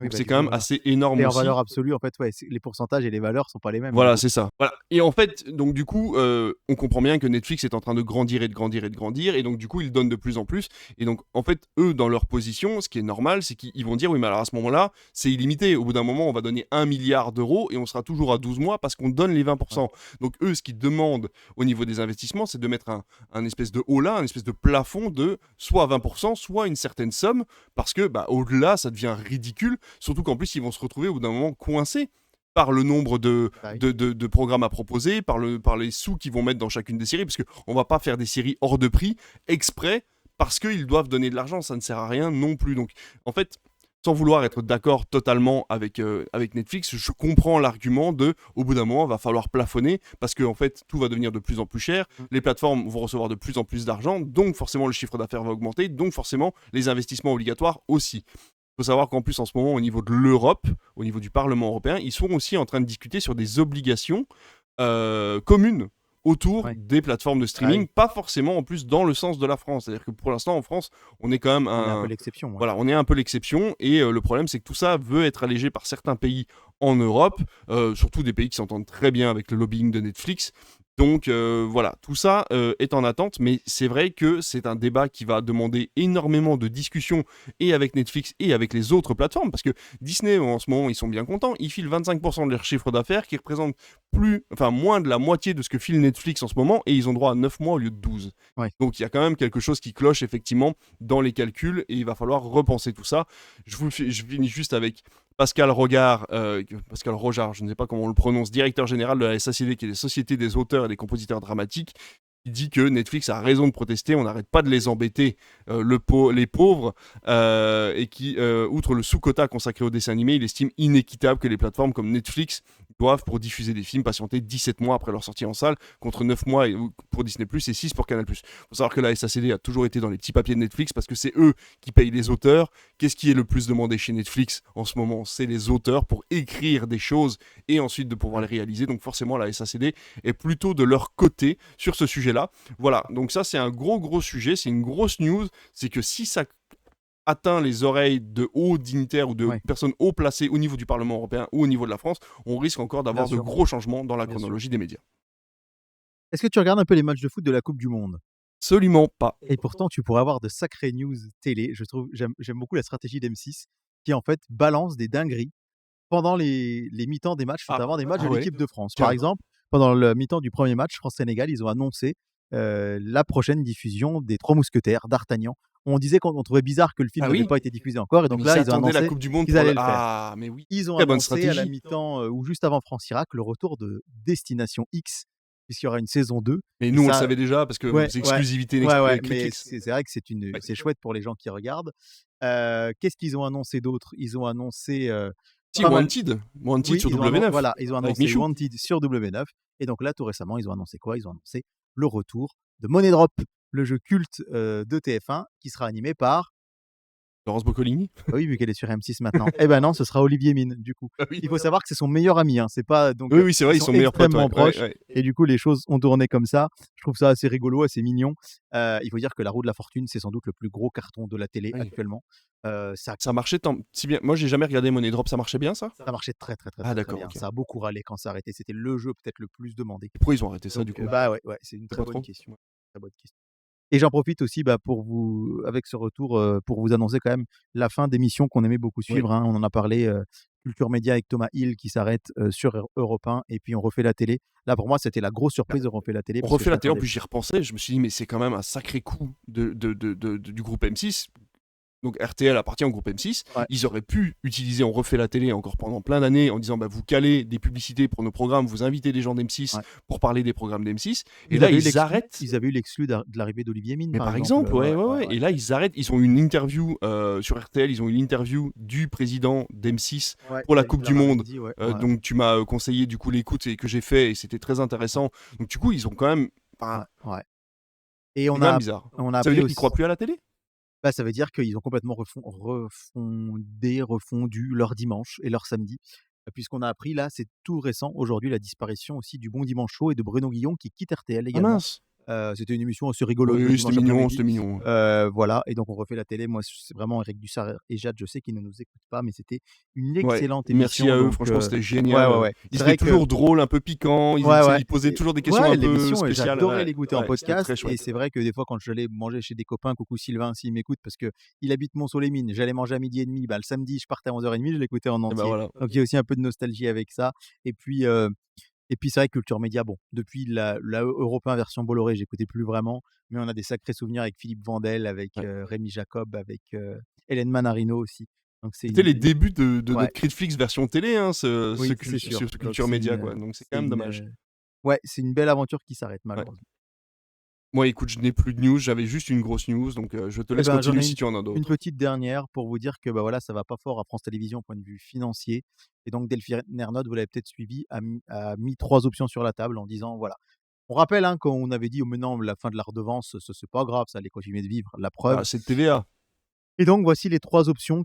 Oui, Donc bah, c'est du quand coup, même voilà. assez énorme Et en aussi. valeur absolue, en fait, ouais, les pourcentages et les valeurs sont pas les mêmes, du Voilà, coup. c'est ça. Voilà. Et en fait, donc du coup, on comprend bien que Netflix est en train de grandir et de grandir et de grandir, et donc du coup, ils donnent de plus en plus. Et donc, en fait, eux, dans leur position, ce qui est normal, c'est qu'ils vont dire, oui, mais alors à ce moment-là, c'est illimité. Au bout d'un moment, on va donner 1 milliard d'euros et on sera toujours à 12 mois parce qu'on donne les 20%. Donc, eux, ce qu'ils demandent au niveau des investissements, c'est de mettre un espèce de haut-là, un espèce de plafond de soit 20%, soit une certaine somme, parce que, bah, au-delà, ça devient ridicule, surtout qu'en plus, ils vont se retrouver au bout d'un moment coincés par le nombre Bah oui. de programmes à proposer, par les sous qu'ils vont mettre dans chacune des séries, parce qu'on ne va pas faire des séries hors de prix exprès parce qu'ils doivent donner de l'argent, ça ne sert à rien non plus. Donc, en fait, sans vouloir être d'accord totalement avec Netflix, je comprends l'argument de, au bout d'un moment, va falloir plafonner parce que en fait, tout va devenir de plus en plus cher, les plateformes vont recevoir de plus en plus d'argent, donc forcément le chiffre d'affaires va augmenter, donc forcément les investissements obligatoires aussi. Il faut savoir qu'en plus, en ce moment, au niveau de l'Europe, au niveau du Parlement européen, ils sont aussi en train de discuter sur des obligations communes autour des plateformes de streaming, pas forcément en plus dans le sens de la France. C'est-à-dire que pour l'instant, en France, on est quand même un peu l'exception. Voilà, on est un peu l'exception, et le problème, c'est que tout ça veut être allégé par certains pays en Europe, surtout des pays qui s'entendent très bien avec le lobbying de Netflix. Donc voilà, tout ça est en attente, mais c'est vrai que c'est un débat qui va demander énormément de discussions, et avec Netflix et avec les autres plateformes, parce que Disney, en ce moment, ils sont bien contents, ils filent 25% de leur chiffre d'affaires, qui représente moins de la moitié de ce que file Netflix en ce moment, et ils ont droit à 9 mois au lieu de 12. Donc il y a quand même quelque chose qui cloche effectivement dans les calculs, et il va falloir repenser tout ça. Je finis juste avec Pascal Rogard, je ne sais pas comment on le prononce, directeur général de la SACD, qui est la Société des auteurs et des compositeurs dramatiques, qui dit que Netflix a raison de protester, on n'arrête pas de les embêter, les pauvres, et qui, outre le sous-quota consacré aux dessins animés, il estime inéquitable que les plateformes comme Netflix doivent, pour diffuser des films, patienter 17 mois après leur sortie en salle, contre 9 mois pour Disney+, et 6 pour Canal+. Il faut savoir que la SACD a toujours été dans les petits papiers de Netflix, parce que c'est eux qui payent les auteurs. Qu'est-ce qui est le plus demandé chez Netflix en ce moment? C'est les auteurs, pour écrire des choses et ensuite de pouvoir les réaliser. Donc forcément, la SACD est plutôt de leur côté sur ce sujet-là. Voilà, donc ça c'est un gros sujet, c'est une grosse news. C'est que si ça atteint les oreilles de hauts dignitaires ou de personnes haut placées au niveau du Parlement européen ou au niveau de la France, on risque encore d'avoir de gros changements dans la chronologie des médias. Est-ce que tu regardes un peu les matchs de foot de la Coupe du Monde? Absolument pas. Et pourtant, tu pourrais avoir de sacrées news télé. J'aime beaucoup la stratégie d'M6, qui en fait balance des dingueries pendant les mi-temps des matchs, notamment des matchs de l'équipe de France. Par exemple, pendant le mi-temps du premier match France-Sénégal, ils ont annoncé la prochaine diffusion des Trois Mousquetaires, d'Artagnan. On disait qu'on trouvait bizarre que le film n'avait pas été diffusé encore, et donc là, ils ont annoncé la Coupe du Monde qu'ils allaient le faire. Ah, mais oui. Ils ont annoncé à la mi-temps, ou juste avant France-Irak, le retour de Destination X, puisqu'il y aura une saison 2. Mais nous, on le savait déjà, parce que c'est exclusivité Netflix. C'est vrai que c'est chouette pour les gens qui regardent. Qu'est-ce qu'ils ont annoncé d'autre? Ils ont annoncé... Wanted sur W9. Voilà, ils ont annoncé Wanted sur W9. Et donc là, tout récemment, ils ont annoncé quoi? Ils ont annoncé le retour de Money Drop, le jeu culte de TF1, qui sera animé par Laurence Boccolini. Oui, vu qu'elle est sur M6 maintenant. Eh ben non, ce sera Olivier Mine, du coup. Il faut savoir que c'est son meilleur ami, hein. C'est pas donc. Oui, c'est vrai, ils sont meilleurs potes, proches. Et du coup, les choses ont tourné comme ça. Je trouve ça assez rigolo, assez mignon. Il faut dire que La Roue de la Fortune, c'est sans doute le plus gros carton de la télé actuellement. Ça marchait si bien. Moi, j'ai jamais regardé Money Drop. Ça marchait bien, ça? Ça marchait très bien. Okay. Ça a beaucoup râlé quand ça a arrêté. C'était le jeu peut-être le plus demandé. Et pourquoi ils ont arrêté ça, du coup? Bah ouais, c'est une très bonne question. Et j'en profite aussi pour vous, avec ce retour, pour vous annoncer quand même la fin d'émissions qu'on aimait beaucoup suivre. Hein. On en a parlé, Culture Média avec Thomas Hill qui s'arrête sur Europe 1, et puis on refait la télé. Là, pour moi, c'était la grosse surprise de refait la télé. On refait la télé, en plus j'y repensais, je me suis dit, mais c'est quand même un sacré coup du groupe M6. Donc RTL appartient au groupe M6. Ils auraient pu utiliser On refait la télé encore pendant plein d'années en disant vous calez des publicités pour nos programmes, vous invitez des gens d'M6 pour parler des programmes d'M6. Et là, ils arrêtent. Ils avaient eu l'exclu de l'arrivée d'Olivier Mine. Mais par exemple, Et là, ils arrêtent. Ils ont eu une interview sur RTL, ils ont eu l'interview du président d'M6 pour la Coupe du Monde. Donc tu m'as conseillé du coup l'écoute et que j'ai fait, et c'était très intéressant. Donc du coup, ils ont quand même. Et on a bizarre. Ça veut dire qu'ils ne croient plus à la télé? Ça veut dire qu'ils ont complètement refondu leur dimanche et leur samedi, puisqu'on a appris là, c'est tout récent, aujourd'hui, la disparition aussi du Bon Dimanche Show et de Bruno Guillon qui quitte RTL également. Ah mince. C'était une émission assez rigolote. Oui, c'était mignon. Voilà, et donc on refait la télé. Moi, c'est vraiment Eric Dussard et Jade, je sais qu'ils ne nous écoutent pas, mais c'était une excellente émission. Merci à eux, franchement, c'était génial. Ils étaient toujours drôles, un peu piquants, ils posaient toujours des questions un peu spéciales. J'adorais l'écouter en podcast, et c'est vrai que des fois, quand j'allais manger chez des copains, coucou Sylvain, s'il m'écoute, parce qu'il habite Mont-Soleil-Mines, j'allais manger à 12h30, le samedi, je partais à 11h30, je l'écoutais en entier. Donc il y a aussi un peu de nostalgie avec ça. Et puis c'est vrai que Culture Média, depuis la Europe 1 version Bolloré, j'écoutais plus vraiment, mais on a des sacrés souvenirs avec Philippe Vandel, avec Rémi Jacob, avec Hélène Manarino aussi. C'était les débuts de notre Critflix version télé, sur Culture Média, donc c'est quand même dommage. C'est une belle aventure qui s'arrête malheureusement. Moi, écoute, je n'ai plus de news, j'avais juste une grosse news, donc je te Eh laisse ben, j'en continuer ai si tu en as une d'autres. petite dernière pour vous dire que, bah, voilà, ça va pas fort à France Télévisions au point de vue financier et donc Delphine Ernotte, vous l'avez peut-être suivi, a mis 3 options sur la table en disant voilà, on rappelle, hein, quand on avait dit: «Oh mais non, la fin de la redevance, c'est pas grave, ça allait continuer de vivre», la preuve. Bah, c'est de TVA. Et donc voici les 3 options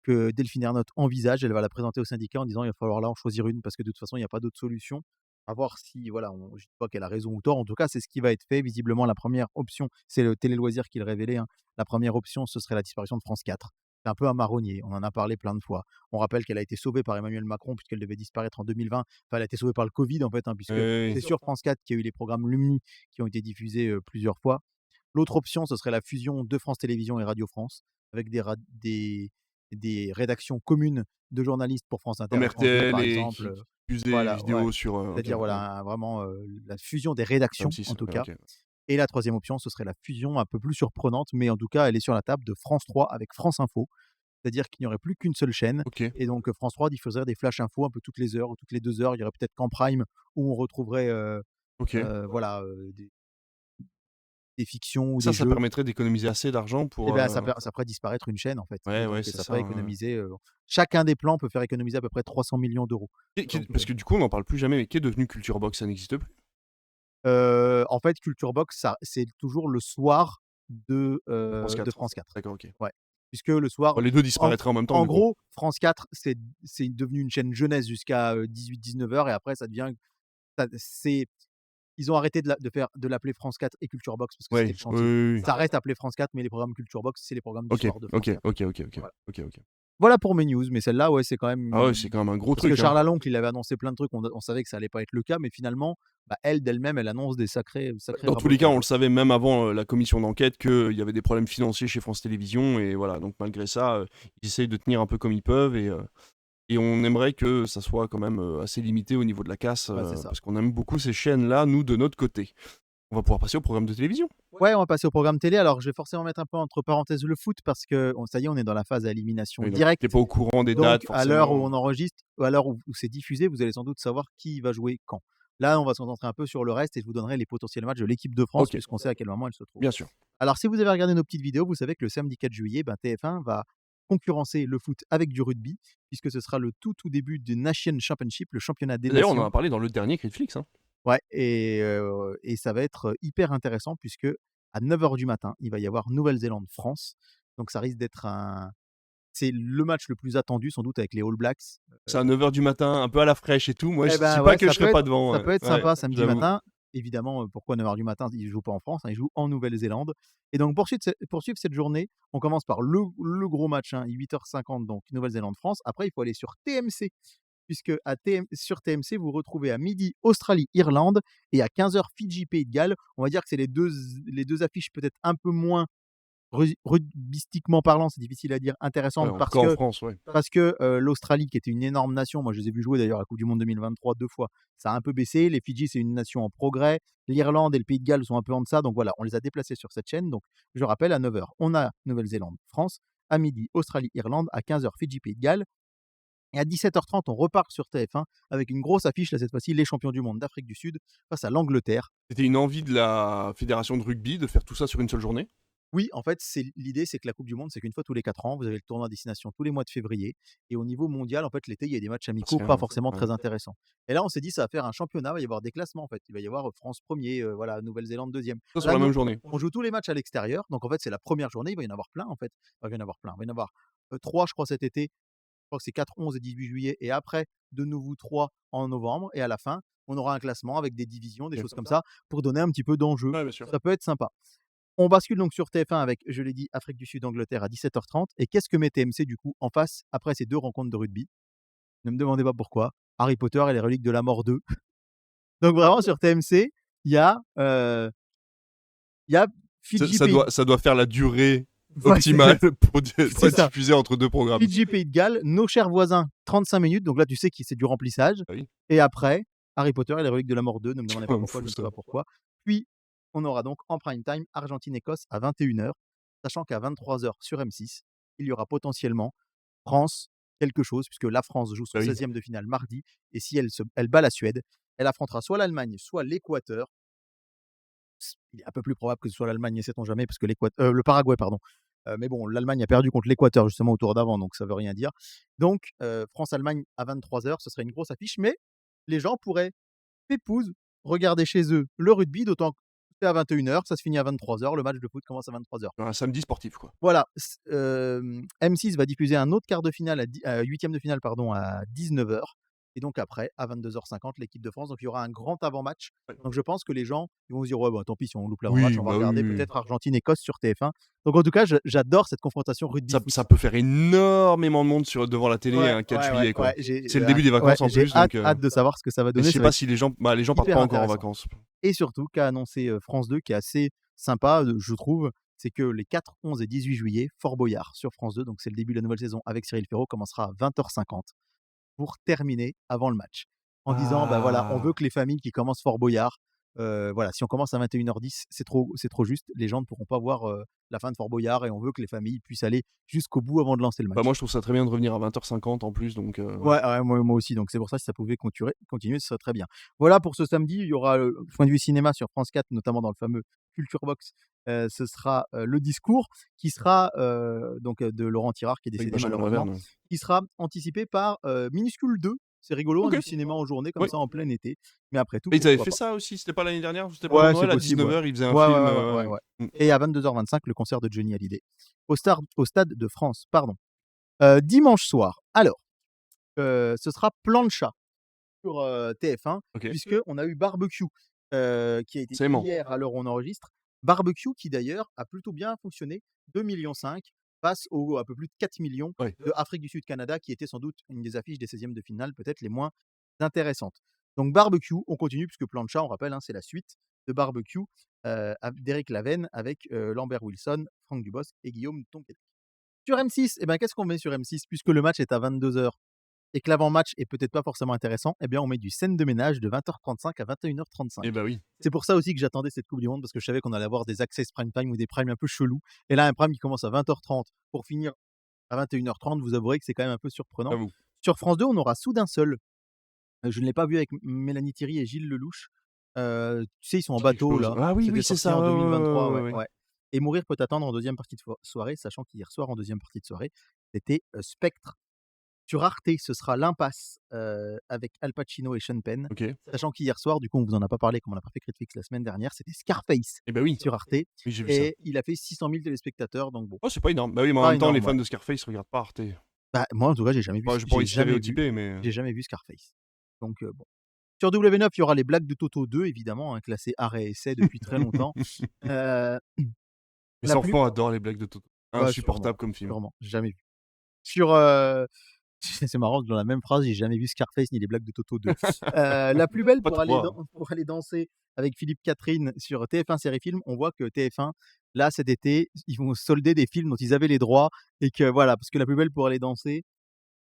que Delphine Ernotte envisage. Elle va la présenter au syndicat en disant: «Il va falloir là en choisir une parce que de toute façon, il y a pas d'autre solution». À voir si voilà, je dis pas qu'elle a raison ou tort. En tout cas, c'est ce qui va être fait. Visiblement, la première option, c'est le Télé Loisirs qui le révélait, hein. La première option, ce serait la disparition de France 4. C'est un peu un marronnier, on en a parlé plein de fois. On rappelle qu'elle a été sauvée par Emmanuel Macron puisqu'elle devait disparaître en 2020. Enfin, elle a été sauvée par le Covid en fait, hein, Oui, puisque oui, c'est oui. sur France 4 qu'il y a eu les programmes Lumni qui ont été diffusés, plusieurs fois. L'autre option, ce serait la fusion de France Télévisions et Radio France, avec des rédactions communes de journalistes pour France Inter Comme et France 2, RTL par et exemple, qui diffuse des voilà, ouais. vidéos sur, OK, C'est-à-dire, ouais. voilà, vraiment, la fusion des Comme rédactions, si en tout ouais, cas. OK. Et la troisième option, ce serait la fusion un peu plus surprenante, mais en tout cas, elle est sur la table de France 3 avec France Info. C'est-à-dire qu'il n'y aurait plus qu'une seule chaîne OK, et donc France 3 diffuserait des flash infos un peu toutes les heures ou toutes les 2 heures. Il y aurait peut-être qu'en prime où on retrouverait, OK. voilà, des fictions ou des Ça jeux. permettrait d'économiser assez d'argent Et pour, ben, ça ferait disparaître une chaîne, en fait et ouais, donc ouais, c'est ça ça, ferait ouais. économiser, chacun des plans peut faire économiser à peu près 300 millions d'euros. Donc Parce que du coup, on n'en parle plus jamais, mais qu'est devenu Culture Box? Ça n'existe plus? en fait, Culture Box, ça c'est toujours le soir France de 4. France 4. D'accord, OK. Ouais, puisque le soir Bon, les 2 en disparaîtraient en même temps, en du coup? gros, France 4, c'est devenu une chaîne jeunesse jusqu'à, 18-19 heures et après ça c'est ils ont arrêté de l'appeler France 4 et Culture Box parce que c'était Ouais, le oui, chantier. oui, oui. Ça reste appelé France 4, mais les programmes Culture Box, c'est les programmes du OK, soir de France OK, 4. OK, OK, OK, OK. Voilà. OK, OK. Voilà pour mes news, mais celle-là, ouais, c'est quand même Ah ouais, c'est quand même un gros parce que truc, hein. Charles Lalonde, il avait annoncé plein de trucs, on savait que ça allait pas être le cas, mais finalement, bah, elle, d'elle-même, elle annonce des sacrés Dans tous les cas, on rabotages. le savait même avant, la commission d'enquête qu'il y avait des problèmes financiers chez France Télévisions et voilà, donc malgré ça, ils essayent de tenir un peu comme ils peuvent et on aimerait que ça soit quand même, assez limité au niveau de la casse, Bah, c'est ça. parce qu'on aime beaucoup ces chaînes-là, nous, de notre côté. On va pouvoir passer au programme de télévision. Ouais, on va passer au programme télé. Alors, je vais forcément mettre un peu entre parenthèses le foot parce que ça y est, on est dans la phase à élimination Oui, donc tu es directe. pas au courant des Donc, dates à l'heure où forcément. on enregistre, ou à l'heure où c'est diffusé, vous allez sans doute savoir qui va jouer quand. Là, on va se concentrer un peu sur le reste et je vous donnerai les potentiels matchs de l'équipe de France OK, puisqu'on sait à quel moment elle se trouve. bien sûr. Alors, si vous avez regardé nos petites vidéos, vous savez que le samedi 4 juillet, ben, TF1 va concurrencer le foot avec du rugby, puisque ce sera le tout début du Nation Championship, le championnat des D'ailleurs, on en nations. a parlé dans le dernier Critflix, hein. Ouais, et ça va être hyper intéressant puisque à 9 heures du matin, il va y avoir Nouvelle-Zélande-France. Donc ça risque d'être c'est le match le plus attendu sans doute avec les All Blacks. C'est à 9 heures du matin, un peu à la fraîche et tout. Moi, Eh je dis ben, pas ouais, que je serai pas devant, ça peut être ouais, sympa samedi j'avoue. matin. Évidemment, pourquoi 9 heures du matin? Ils jouent pas en France, hein, ils jouent en Nouvelle-Zélande et donc pour suivre cette journée, on commence par le gros match, hein, 8h50 donc Nouvelle-Zélande-France. Après, il faut aller sur TMC puisque sur TMC, vous retrouvez à midi Australie-Irlande et à 15 heures Fidji-Pays de Galles. On va dire que c'est les deux affiches peut-être un peu moins rugbystiquement parlant, c'est difficile à dire, Ouais, intéressantes en tout parce cas en que France, ouais. l'Australie, qui était une énorme nation, moi je les ai vus jouer d'ailleurs à la Coupe du monde 2023 2 fois, ça a un peu baissé. Les Fidji, c'est une nation en progrès. L'Irlande et le Pays de Galles sont un peu en deçà. Donc voilà, on les a déplacés sur cette chaîne. Donc je rappelle, à 9 heures, on a Nouvelle-Zélande, France. À midi, Australie, Irlande. À 15 heures, Fidji, Pays de Galles. Et à 17h30, on repart sur TF1 avec une grosse affiche, là cette fois-ci, les champions du monde d'Afrique du Sud face à l'Angleterre. C'était une envie de la fédération de rugby de faire tout ça sur une seule journée? Oui, en fait, l'idée, c'est que la Coupe du monde, c'est qu'une fois tous les 4 ans, vous avez le tournoi à destination tous les mois de février. Et au niveau mondial, en fait, l'été, il y a des matchs Ah, amicaux c'est pas rien, forcément ouais. très intéressants. Et là, on s'est dit, ça va faire un championnat, il va y avoir des classements, en fait. Il va y avoir France premier, voilà, Nouvelle-Zélande deuxième. Ça sur Là, la nous, même journée? on joue tous les matchs à l'extérieur. Donc, en fait, c'est la première journée. Il va y en avoir plein, en fait. Enfin, il va y en avoir plein. Il va y en avoir 3, je crois, cet été. Je crois que c'est 4, 11 et 18 juillet. Et après, de nouveau 3 en novembre. Et à la fin, on aura un classement avec des divisions, des OK. choses comme ça, pour donner un petit peu d'enjeu. Ouais, bien sûr. Ça peut être sympa. On bascule donc sur TF1 avec, je l'ai dit, Afrique du Sud, Angleterre à 17h30. Et qu'est-ce que met TMC du coup en face après ces 2 rencontres de rugby? Ne me demandez pas pourquoi. Harry Potter et les reliques de la mort 2. Donc vraiment sur TMC, il y a, il y a Ça Fidji ça Pays doit ça doit faire la durée ouais, c'est optimale pour c'est être ça. diffusé entre 2 programmes. Fidji Pays de Galles, nos chers voisins, 35 minutes. Donc là, tu sais que c'est du remplissage. Ah oui, Et après, Harry Potter et les reliques de la mort 2. Ne me c'est demandez quand pas même pourquoi, fou je ne sais ça. pas pourquoi. Puis, on aura donc en prime time Argentine-Écosse à 21h, sachant qu'à 23h sur M6, il y aura potentiellement France quelque chose, puisque la France joue son Bah oui. 16e de finale mardi, et si elle bat la Suède, elle affrontera soit l'Allemagne, soit l'Équateur. il est un peu plus probable que ce soit l'Allemagne, mais sait-on jamais, parce que le Paraguay, pardon. Mais bon, l'Allemagne a perdu contre l'Équateur justement au tour d'avant, donc ça veut rien dire. Donc, France-Allemagne à 23h, ce serait une grosse affiche, mais les gens pourraient, pépouze, regarder chez eux le rugby, d'autant que c'est à 21h, ça se finit à 23h, le match de foot commence à 23h. Un samedi sportif, quoi. Voilà, M6 va diffuser un autre quart de finale, huitième de finale, pardon, à 19h. Et donc après, à 22h50, l'équipe de France. Donc il y aura un grand avant-match. Ouais. Donc je pense que les gens ils vont se dire ouais, bah, tant pis si on loupe l'avant-match, Oui, on va bah oui, regarder oui, oui. peut-être Argentine-Écosse sur TF1. Donc en tout cas, j'adore cette confrontation rugby-foot. Ça peut faire énormément de monde devant la télé Ouais, un 4 ouais, juillet, quoi. ouais, C'est le début des vacances en j'ai plus, hâte, donc hâte de savoir ce que ça va je donner. sais Ça va pas être si les gens partent hyper pas encore en intéressant. vacances. Et surtout, qu'a annoncé France 2, qui est assez sympa, je trouve, c'est que les 4, 11 et 18 juillet, Fort Boyard sur France 2, donc c'est le début de la nouvelle saison avec Cyril Ferraud, commencera à 20h50 pour terminer avant le match. En disant, bah voilà, on veut Ah! que les familles qui commencent Fort Boyard, voilà, si on commence à 21h10, c'est trop juste. Les gens ne pourront pas voir la fin de Fort Boyard et on veut que les familles puissent aller jusqu'au bout avant de lancer le Bah, match. moi, je trouve ça très bien de revenir à 20h50 en plus, donc Ouais, ouais, moi aussi, donc c'est pour ça, si ça pouvait continuer, ce serait très bien. Voilà pour ce samedi, il y aura, point de vue cinéma sur France 4, notamment dans le fameux Culture Box, ce sera, Le Discours qui sera, donc de Laurent Tirard qui est avec décédé Benjamin malheureusement, Laverne. qui sera anticipé par, Minuscule 2. C'est rigolo, hein, OK. du cinéma en journée comme Oui. ça en plein été, mais après tout, Mais ils avaient pourquoi fait pas? ça aussi, c'était pas l'année dernière ou c'était pendant Ouais, c'est Noël à possible, ouais. 19h, ils faisaient un Ouais, ouais, film, ouais, ouais, ouais, ouais. mmh. Et à 22h25, le concert de Johnny Hallyday au Stade de France, pardon. Dimanche soir, alors, ce sera Plan de chat sur, TF1, OK. puisqu'on a eu Barbecue, qui a été C'est aimant. hier à l'heure où on enregistre. Barbecue qui d'ailleurs a plutôt bien fonctionné, 2,5 millions face aux un peu plus de 4 millions Ouais. de Afrique du Sud-Canada, qui était sans doute une des affiches des 16e de finale peut-être les moins intéressantes. Donc Barbecue, on continue puisque Plancha, on rappelle, hein, c'est la suite de Barbecue, d'Éric Lavenne avec, Lambert Wilson, Franck Dubosc et Guillaume Tonquédec. Sur M6, eh ben, qu'est-ce qu'on met sur M6? Puisque le match est à 22h et que l'avant-match est peut-être pas forcément intéressant, eh bien, on met du scène de ménage de 20h35 à 21h35. Eh bah, oui. C'est pour ça aussi que j'attendais cette Coupe du Monde, parce que je savais qu'on allait avoir des access prime time ou des primes un peu chelous. Et là, un prime qui commence à 20h30 pour finir à 21h30, vous avouerez que c'est quand même un peu surprenant. J'avoue. Sur France 2, on aura Soudain Seul. Je ne l'ai pas vu avec Mélanie Thierry et Gilles Lelouch. Tu sais, ils sont en Ça dit quelque bateau chose. là. Ah oui, C'était oui, c'est sorti ça, en ouais, ouais, 2023, ouais, ouais, ouais, ouais, ouais. ouais. Et Mourir peut attendre en deuxième partie de soirée, sachant qu'hier soir, en deuxième partie de soirée, c'était Spectre. Sur Arte, ce sera L'Impasse, avec Al Pacino et Sean Penn. OK. Sachant qu'hier soir, du coup, on vous en a pas parlé, comme on n'a pas fait Critifix la semaine dernière, c'était Scarface Eh bah, oui. sur Arte Oui, j'ai vu ça. et il a fait 600 000 téléspectateurs, donc bon, Oh, c'est pas énorme. Bah oui, mais en pas même temps, les énorme, fans ouais. de Scarface regardent pas Arte. Bah, moi, en tout cas, j'ai jamais vu Bah, j'ai pas envie de j'ai jamais vu stéréotyper, mais j'ai jamais vu Scarface, donc bon. Sur W9, il y aura Les Blagues de Toto 2, évidemment, hein, classé art et essai depuis très longtemps. Heu, mes la plus enfants adorent les blagues de Toto. Ouais, sûrement, Insupportable comme film. sûrement, j'ai jamais vu. Sur, c'est marrant, dans la même phrase, j'ai jamais vu Scarface ni Les Blagues de Toto 2. La plus belle Pas toi. pour aller danser avec Philippe Catherine sur TF1 Série Film, on voit que TF1, là, cet été, ils vont solder des films dont ils avaient les droits et que voilà, parce que La plus belle pour aller danser,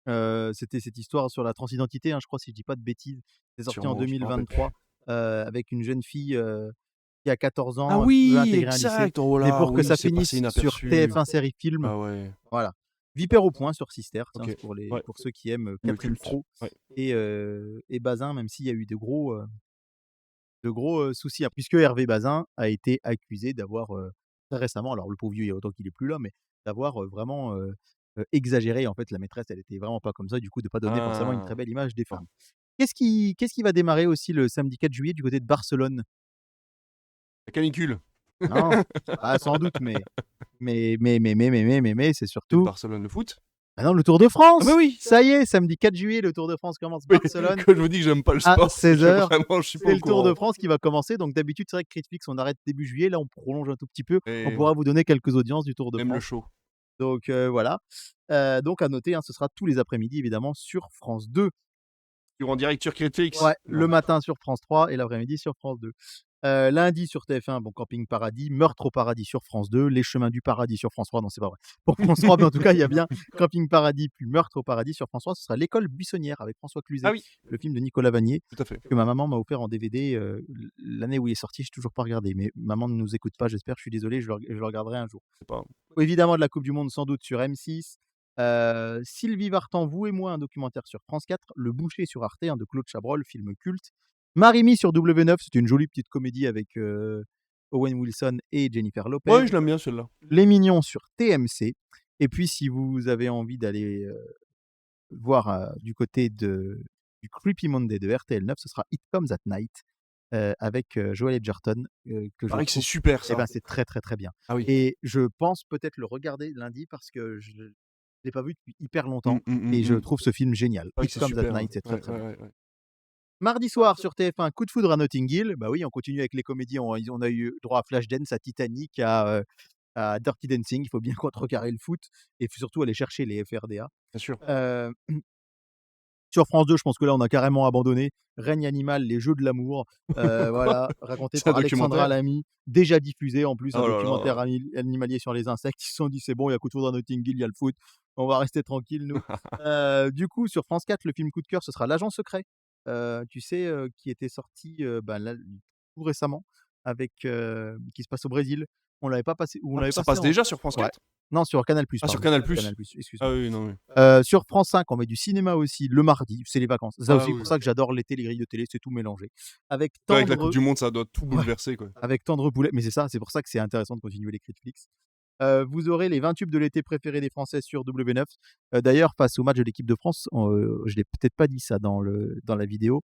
c'était cette histoire sur la transidentité, hein, je crois, si je dis pas de bêtises. C'est sorti en Sûrement, je me rappelle plus. 2023, avec une jeune fille, qui a 14 Ah ans, veut oui, intégrer un lycée. exact! Oh Mais là, pour que oui, ça c'est passé finisse sur inaperçu. TF1 Série Film, Ah ouais. voilà. Vipère au point sur Sister, tiens, OK. Ouais, pour ceux qui aiment, le Catherine culte. Fro Ouais. et Bazin, même s'il y a eu de gros, soucis, hein, puisque Hervé Bazin a été accusé d'avoir, très récemment, alors le pauvre vieux, il y a autant qu'il est plus là, mais d'avoir, vraiment, exagéré. En fait, la maîtresse, elle était vraiment pas comme ça, du coup, de pas donner forcément une très Ah! belle image des Bon. femmes. Qu'est-ce qui va démarrer aussi le samedi 4 juillet du côté de Barcelone? La canicule. Non, ah, sans doute, mais c'est C'est surtout Barcelone, le foot? ah non, le Tour de Ah bah France! oui! Ça y est, samedi 4 juillet, le Tour de France commence. Oui, Barcelone quand je vous dis que j'aime pas le à sport, c'est que 16h. vraiment je suis pas C'est au le Tour de courant. France qui va commencer. Donc d'habitude, c'est vrai que Critflix, on arrête début juillet. Là, on prolonge un tout petit peu. On Et pourra vous donner quelques audiences du Tour de même le France. show. Donc voilà. Donc à noter, hein, ce sera tous les après-midi, évidemment, sur France 2. Tu en direct sur Critrix? Ouais, le Non. matin sur France 3 et l'après-midi sur France 2. Lundi sur TF1, bon, Camping Paradis, Meurtre au paradis sur France 2, Les chemins du paradis sur France 3. Non, c'est pas vrai. Pour France 3, mais en tout cas, il y a bien Camping Paradis puis Meurtre au paradis sur France 3. Ce sera L'école buissonnière avec François Ah Cluzet, oui, le film de Nicolas Vanier tout à fait. que ma maman m'a offert en DVD, l'année où il est sorti. J'ai toujours pas regardé, mais maman ne nous écoute pas, j'espère. Je suis désolé, je le regarderai un jour. C'est pas Évidemment de la Coupe du monde, sans doute sur M6. Sylvie Vartan, Vous et moi, un documentaire sur France 4. Le Boucher sur Arte, hein, de Claude Chabrol, film culte. Marimi sur W9, c'était une jolie petite comédie avec, Owen Wilson et Jennifer Lopez. Ouais, je l'aime bien celle-là. Les Mignons sur TMC. Et puis, si vous avez envie d'aller voir du côté du Creepy Monday de RTL9, ce sera It Comes at Night avec Joel Edgerton, que je Pareil que c'est trouve super eh ça. ben, c'est très, très, très bien. Ah oui. Et je pense peut-être le regarder lundi parce que je ne l'ai pas vu depuis hyper longtemps et je trouve ce film génial. Pareil It que c'est Comes at super. Night, c'est très, Ouais, très bien. ouais, ouais. Mardi soir sur TF1, Coup de foudre à Notting Hill. Bah oui, on continue avec les comédies. On a eu droit à Flashdance, à Titanic, à Dirty Dancing. Il faut bien contrecarrer le foot et puis surtout aller chercher les FRDA. Bien sûr. Sur France 2, je pense que là, on a carrément abandonné. Règne animal, les jeux de l'amour. Voilà, raconté C'est un par Alexandra documentaire? Lamy. Déjà diffusé en plus, un Oh là documentaire là. animalier sur les insectes. Ils se sont dit, c'est bon, il y a Coup de foudre à Notting Hill, il y a le foot. On va rester tranquille, nous. Du coup, sur France 4, le film coup de cœur, ce sera L'Agent secret. Tu sais, qui était sorti là, tout récemment, qui se passe au Brésil. On l'avait pas passé, ou on Ah, l'avait ça passé passe déjà sur France ouais. 4? Non, sur Canal+, Ah, sur pardon. Canal+. Canal+, excuse-moi. Ah oui, non, oui. Sur France 5, on met du cinéma aussi le mardi, c'est les vacances. Ça Ah aussi, oui. pour ça que j'adore l'été, les grilles de télé, c'est tout mélangé. Avec Ouais, avec la Coupe Tendre du Monde, ça doit tout ouais, bouleverser, quoi. avec Tendre Poulet, mais c'est ça, c'est pour ça que c'est intéressant de continuer les Critflix. Vous aurez les 20 tubes de l'été préférés des Français sur W9. D'ailleurs, face au match de l'équipe de France, je l'ai peut-être pas dit ça dans la vidéo,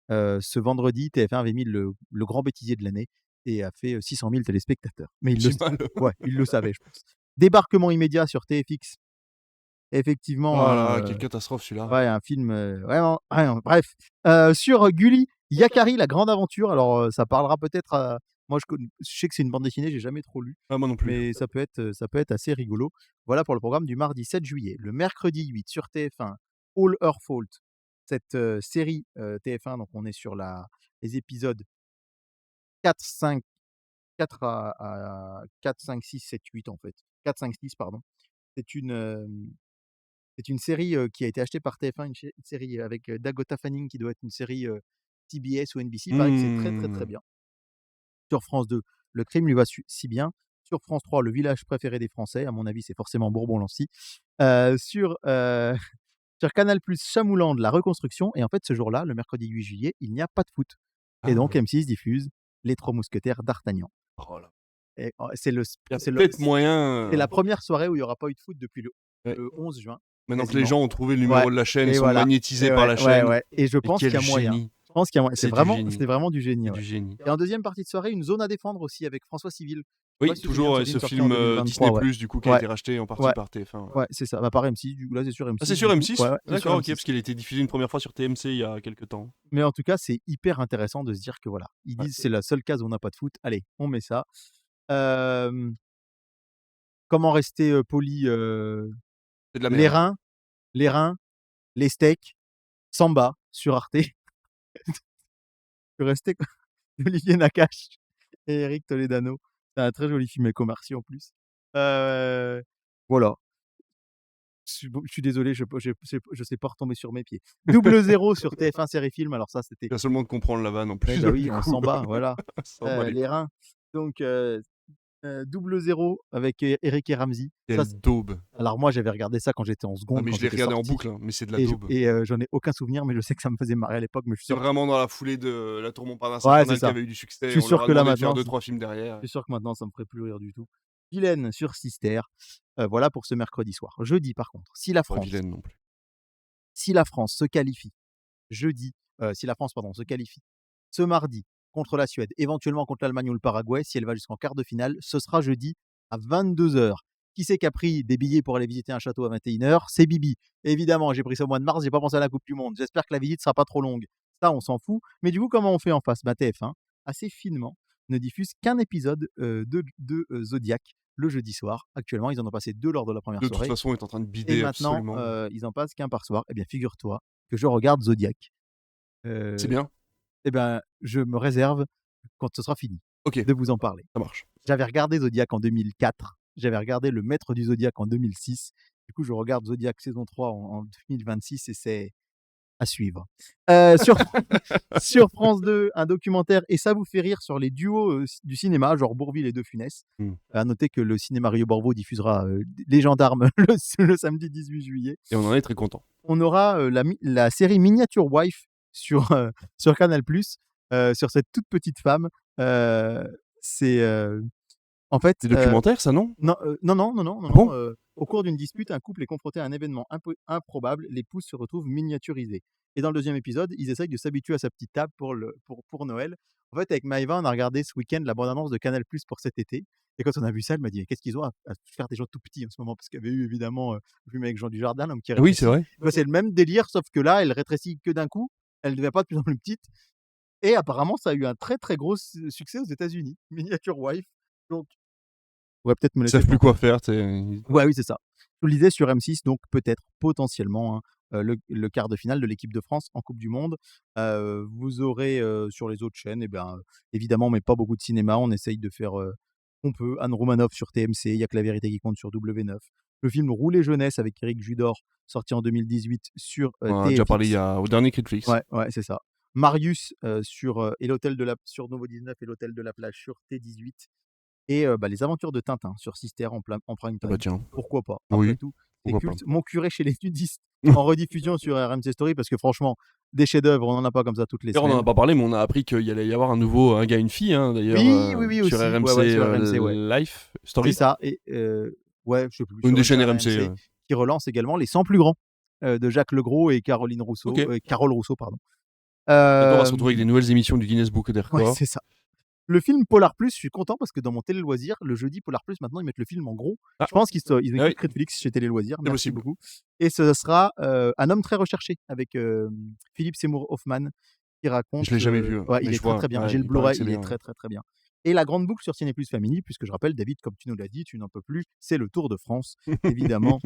ce vendredi, TF1 avait mis le grand bêtisier de l'année et a fait 600 000 téléspectateurs. Mais il le J'ai mal. ouais, il le savait, je pense. Débarquement immédiat sur TFX. Oh Effectivement, là là, quelle catastrophe celui-là. ouais, un film, vraiment bref. Sur Gulli, Yakari, la grande aventure. Alors, ça parlera peut-être à moi je sais que c'est une bande dessinée, j'ai jamais trop lu, Ah, moi non plus. mais ça peut être assez rigolo. Voilà pour le programme du mardi 7 juillet. Le mercredi 8 sur TF1, All Her Fault, cette, série, TF1, donc on est sur les épisodes 4, 5, 4 à 4, 5, 6, 7, 8 en fait. 4, 5, 6 pardon. C'est c'est une série, qui a été achetée par TF1, une série avec, Dakota Fanning qui doit être une série, TBS ou NBC. Il paraît que c'est très, très, très Mmh. bien. Sur France 2, Le crime lui va si bien. Sur France 3, Le village préféré des Français. À mon avis, c'est forcément Bourbon-Lancy. Sur Canal+, Chamouland, La reconstruction. Et en fait, ce jour-là, le mercredi 8 juillet, il n'y a pas de foot. Et donc Ah. M6 diffuse Les 3 mousquetaires d'Artagnan. Oh là. Et Il y a peut-être c'est la moyen, première soirée où il y aura pas eu de foot depuis ouais, le 11 juin, maintenant que les quasiment. gens ont trouvé le Ouais, numéro de la chaîne, et ils sont voilà. magnétisés Et par ouais, la ouais, chaîne. ouais. Et je Et pense qu'il quel y a moyen. génie. Je pense qu'il y a moyen. C'est du génie. C'est vraiment du génie, C'est ouais. du génie. Et en deuxième partie de soirée, Une zone à défendre aussi avec François Civil. Je sais pas Oui, si tu te souviens toujours de ce film ce sorti en film 2023, Disney+, ouais. du coup, qui a Ouais, été racheté en partie ouais, par TF1. Ouais. ouais, c'est ça. Bah, par M6, du coup, là, c'est sur Ah, M6, c'est sur du coup. M6? Ouais, ouais, c'est sur D'accord, ok, M6. parce qu'il a été diffusé une première fois sur TMC il y a quelques temps. Mais en tout cas, c'est hyper intéressant de se dire que voilà, ils Ouais. disent: «C'est la seule case où on n'a pas de foot. Allez, on met ça». Hem, comment rester, poli, C'est de la les merde. reins les reins, les steaks, Samba sur Arte. Je restais Olivier Nakache et Eric Toledano. C'est un très joli film avec Omar Sy en plus. Voilà. Je suis désolé, je sais pas retomber sur mes pieds. Double Zéro sur TF1 Série Film. Alors ça, c'était Il vient seulement de comprendre la vanne en ouais, plus, bah donc oui, du on coup, s'en bat, voilà. s'en bat les Les couilles. reins. Donc Double Zéro avec Eric et Ramzy. Ça, Quelle daube. alors moi, j'avais regardé ça quand j'étais en Ah seconde, mais quand je l'ai c'était regardé en sorti boucle, hein, mais c'est de la et daube. j'en ai aucun souvenir, mais je sais que ça me faisait marrer à l'époque, mais je suis C'est sûr vraiment dans la foulée de La Tour Montparnasse ouais, c'est Infernale qui ça. avait eu du Je succès, suis on leur sûr a que là demandé de faire maintenant 2-3 films derrière. je suis sûr que maintenant ça me ferait plus rire du tout. Vilaine sur Sister. Voilà pour ce mercredi soir. Jeudi par contre, Pas vilaine non plus. si la France se qualifie jeudi, si la France pardon, se qualifie ce mardi contre la Suède, éventuellement contre l'Allemagne ou le Paraguay, si elle va jusqu'en quart de finale, ce sera jeudi à 22h. Qui c'est qui a pris des billets pour aller visiter un château à 21h? C'est Bibi. Évidemment, j'ai pris ça au mois de mars, j'ai pas pensé à la Coupe du Monde. J'espère que la visite sera pas trop longue. Ça, on s'en fout. Mais du coup, comment on fait en face? Bah, TF1, assez finement, ne diffuse qu'un épisode Zodiac le jeudi soir. Actuellement, ils en ont passé 2 lors de la première De toute soirée. façon, on est en train de Et bider maintenant, absolument. ils en passent qu'un par soir. Eh bien, figure-toi que je regarde Zodiac. C'est Heu, bien? eh ben, je me réserve, quand ce sera fini, OK, de vous en parler. ça marche. J'avais regardé Zodiac en 2004, j'avais regardé Le Maître du Zodiac en 2006. Du coup, je regarde Zodiac saison 3 en 2026 et c'est à suivre. Sur sur France 2, un documentaire et ça vous fait rire sur les duos, du cinéma, genre Bourvil et De Funès. Mmh. À noter que le cinéma Rio Borvo diffusera, Les Gendarmes le samedi 18 juillet. Et on en est très content. On aura, la série Miniature Wife sur Canal+, sur cette toute petite femme, heu, C'est en fait, C'est documentaire, ça, non? non, non, Ah bon? au cours d'une dispute, un couple est confronté à un événement improbable, l'épouse se retrouve miniaturisée et dans le deuxième épisode, ils essayent de s'habituer à sa petite table pour Noël. En fait, avec Maëva, on a regardé ce week-end la bande-annonce de Canal+ pour cet été et quand on a vu ça, elle m'a dit: «Mais qu'est-ce qu'ils ont à faire des gens tout petits en ce moment?» parce qu'il y avait eu évidemment, le film avec Jean Dujardin, l'homme qui Oui, c'est rétrécit. vrai. Bah, c'est le même délire sauf que là, elle rétrécit que d'un coup, elle devient pas de plus en plus petite et apparemment ça a eu un très, très gros succès aux États-Unis. Miniature Wife, donc on va peut-être me Ils laisser savent plus tenter. quoi faire, tu sais. Ouais, oui, c'est ça. Je le disais sur M6, donc peut-être, potentiellement, hein, le quart de finale de l'équipe de France en coupe du monde. Vous aurez, sur les autres chaînes, évidemment, mais pas beaucoup de cinéma. On essaye de faire, on peut. Anne Romanoff sur TMC, il y a que la vérité qui compte sur W9. Le film Roulet jeunesse avec Éric Judor, sorti en 2018 sur, On en a déjà parlé TFX. au dernier Critflix. Ouais, ouais, c'est ça. Marius, sur Novo 19 et l'hôtel de la plage sur T18 et Les aventures de Tintin sur Sister en prime Ah bah time. tiens, Pourquoi pas? Après oui, tout, c'est pourquoi pas. culte. Mon curé chez les nudistes en rediffusion sur RMC Story parce que franchement, des chefs-d'œuvre, on en a pas comme ça toutes les D'ailleurs, on en a semaines. pas parlé, mais on a appris qu'il y allait y avoir un gars, une fille, hein, d'ailleurs, Oui, oui, oui sur aussi. Ouais, RMC, ouais, sur RMC, ouais. Life C'est Story? ça et ouais, je sais plus, Une sur des une chaînes chaîne RMC, RMC qui relance également Les 100 plus grands, de Jacques Legros et Caroline Rousseau, OK. Carole Rousseau, pardon. Bientôt, on va se retrouver avec des Hem, nouvelles émissions du Guinness Book des ouais, records. c'est ça. Le film Polar Plus, je suis content parce que dans mon télé loisirs, le jeudi Polar Plus, maintenant ils mettent le film en gros. Ah, Je pense qu'ils ah oui, écoutent Netflix chez Télé Loisirs, c'est merci possible. beaucoup. Et ce sera, Un homme très recherché avec, Philippe Seymour Hoffman qui raconte, Je l'ai jamais vu, ouais, mais il est je très, vois, très bien. ouais, J'ai le il paraît que Blu-ray, c'est il est bien, ouais. très, très, très bien. Et la grande boucle sur Ciné+ Family, puisque je rappelle David, comme tu nous l'as dit, tu n'en peux plus, c'est le Tour de France, évidemment,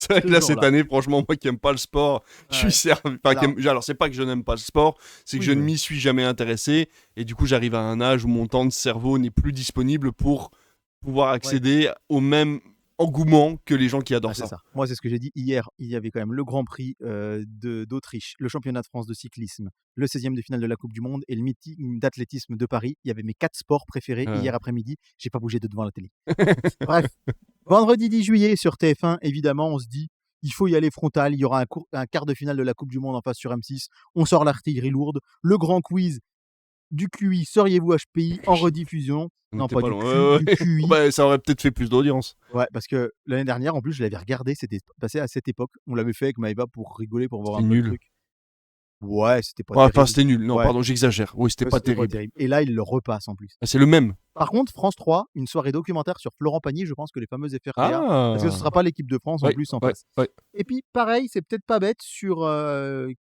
C'est vrai que ce là, cette jour-là. année, franchement, moi qui aime pas le sport, je suis Ouais. servi. Enfin, Alors alors, c'est pas que je n'aime pas le sport, c'est que oui, je ne m'y suis jamais intéressé. Et du coup, j'arrive à un âge où mon temps de cerveau n'est plus disponible pour pouvoir ouais. accéder au même engouement que les gens qui Ah, adorent c'est ça. ça. Moi, c'est ce que j'ai dit hier. Il y avait quand même le Grand Prix d'Autriche, le championnat de France de cyclisme, le 16e de finale de la Coupe du Monde et le meeting d'athlétisme de Paris. Il y avait mes 4 sports préférés Euh, hier après-midi. J'ai pas bougé de devant la télé. Bref, vendredi 10 juillet sur TF1, évidemment, on se dit il faut y aller frontal. Il y aura un quart de finale de la Coupe du Monde en face sur M6. On sort l'artillerie lourde. Le grand quiz du QI. Seriez-vous HPI en rediffusion? on Non, était pas pas du loin. Q, du Ouais, ouais. QI. Bah, ça aurait peut-être fait plus d'audience. Ouais, parce que l'année dernière, en plus, je l'avais regardé, c'était passé à cette époque. On l'avait fait avec Maëva pour rigoler, pour voir un C'était peu le nul. truc. Ouais, c'était pas Ouais, enfin, terrible. c'était nul. Non, Ouais, pardon, j'exagère. Oui, c'était ouais, pas c'était pas terrible. terrible. Et là, il le repasse en plus. Ah, c'est le même. Par contre, France 3, une soirée documentaire sur Florent Pagny, je pense que les fameuses FRDA, parce que ce sera Ah! pas l'équipe de France en Ouais, plus en ouais, face. ouais. Et puis, pareil, c'est peut-être pas bête, sur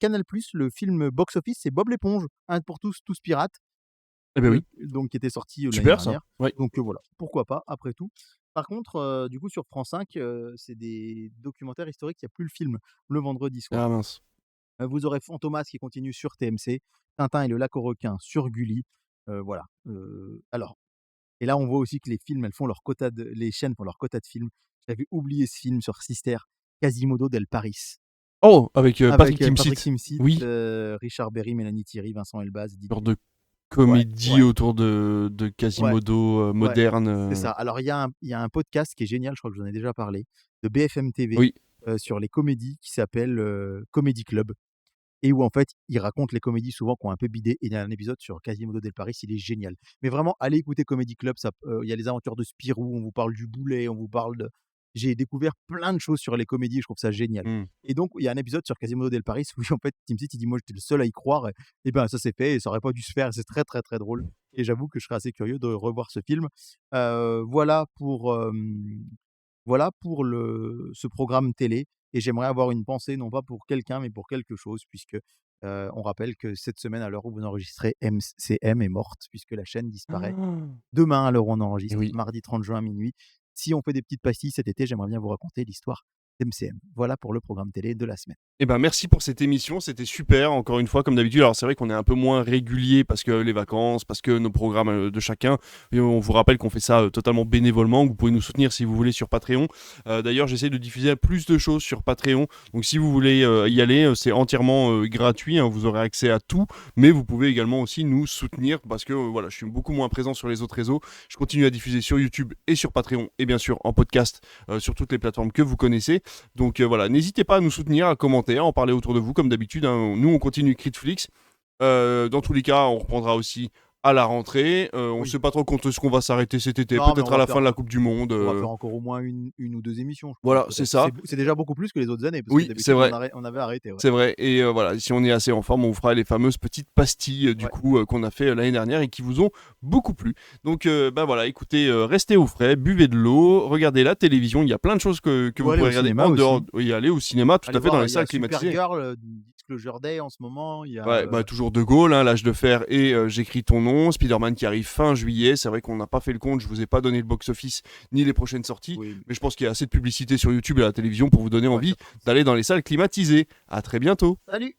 Canal+, le film Box Office, c'est Bob l'éponge, un pour tous, tous pirates, Eh ben oui. donc qui était sorti l'année Super, ça. dernière. Ouais. Donc voilà, pourquoi pas, après tout. Par contre, du coup, sur France 5, c'est des documentaires historiques, il y a plus le film, le vendredi soir. Ah mince. Vous aurez Fantomas qui continue sur TMC, Tintin et le lac aux requins sur Gulli, voilà. Alors et là, on voit aussi que les chaînes font leur quota de films. J'avais oublié ce film sur Sister, Quasimodo del Paris, Oh, avec Patrick avec, Patrick Timsit. Timsit, Oui, Richard Berry, Mélanie Thierry, Vincent Elbaz, genre Didier. de Ouais, comédie ouais, autour de ouais, Quasimodo ouais, moderne. c'est ça. Alors il y a un podcast qui est génial, je crois que j'en ai déjà parlé, de BFM TV, Oui. sur les comédies qui s'appelle, Comedy Club. Et où en fait, il raconte les comédies souvent qui ont un peu bidé et il y a un épisode sur Quasimodo del Paris, il est génial. Mais vraiment, allez écouter Comedy Club, il y a les aventures de Spirou, on vous parle du Boulet, on vous parle de j'ai découvert plein de choses sur les comédies, je trouve ça génial. Mmh. Et donc, il y a un épisode sur Quasimodo del Paris où en fait, Timsit, il dit: «Moi, j'étais le seul à y croire et ben, ça s'est fait et ça aurait pas dû se faire» et c'est très, très, très drôle et j'avoue que je serais assez curieux de revoir ce film. Voilà pour ce programme télé et j'aimerais avoir une pensée non pas pour quelqu'un mais pour quelque chose puisque, on rappelle que cette semaine à l'heure où vous enregistrez, MCM est morte puisque la chaîne disparaît Ah! demain à l'heure où on Et enregistre, oui. mardi 30 juin à minuit. Si on fait des petites pastilles cet été, j'aimerais bien vous raconter l'histoire d'MCM. Voilà pour le programme télé de la semaine. Eh ben, merci pour cette émission, c'était super, encore une fois, comme d'habitude. Alors, c'est vrai qu'on est un peu moins régulier parce que les vacances, parce que nos programmes de chacun. Et on vous rappelle qu'on fait ça totalement bénévolement. Vous pouvez nous soutenir si vous voulez sur Patreon. D'ailleurs, j'essaie de diffuser plus de choses sur Patreon. Donc, si vous voulez y aller, c'est entièrement gratuit, hein. Vous aurez accès à tout. Mais vous pouvez également aussi nous soutenir parce que voilà, je suis beaucoup moins présent sur les autres réseaux. Je continue à diffuser sur YouTube et sur Patreon et bien sûr en podcast sur toutes les plateformes que vous connaissez. Donc voilà, n'hésitez pas à nous soutenir, à commenter, à en parler autour de vous comme d'habitude, hein. Nous on continue Critflix. Dans tous les cas, on reprendra aussi à la rentrée. On Oui. sait pas trop quand est-ce qu'on va s'arrêter cet été, Non, mais peut-être on à va la faire fin de la Coupe du Monde. on va faire encore au moins une ou 2 émissions, je pense Voilà, c'est peut-être. ça. C'est déjà beaucoup plus que les autres années parce que Oui, c'est d'habitude vrai. on avait arrêté, ouais. C'est vrai. Et voilà, si on est assez en forme, on vous fera les fameuses petites pastilles du Ouais. coup qu'on a fait l'année dernière et qui vous ont beaucoup plu. Donc bah voilà, écoutez, restez au frais, buvez de l'eau, regardez la télévision. Il y a plein de choses que Ou vous aller pourrez au regarder cinéma en aussi. dehors. Oui, aller au cinéma, tout Allez à fait, dans voir, les il y a salles climatisées. Supergirl, Disclosure Day en ce moment, il y a, Ouais, bah, toujours De Gaulle, hein, L'Âge de Fer et J'écris ton nom, Spider-Man qui arrive fin juillet. C'est vrai qu'on n'a pas fait le compte, je vous ai pas donné le box-office ni les prochaines sorties, oui, mais je pense qu'il y a assez de publicité sur YouTube et à la télévision pour vous donner ouais, envie ça tourne. d'aller dans les salles climatisées. À très bientôt. Salut!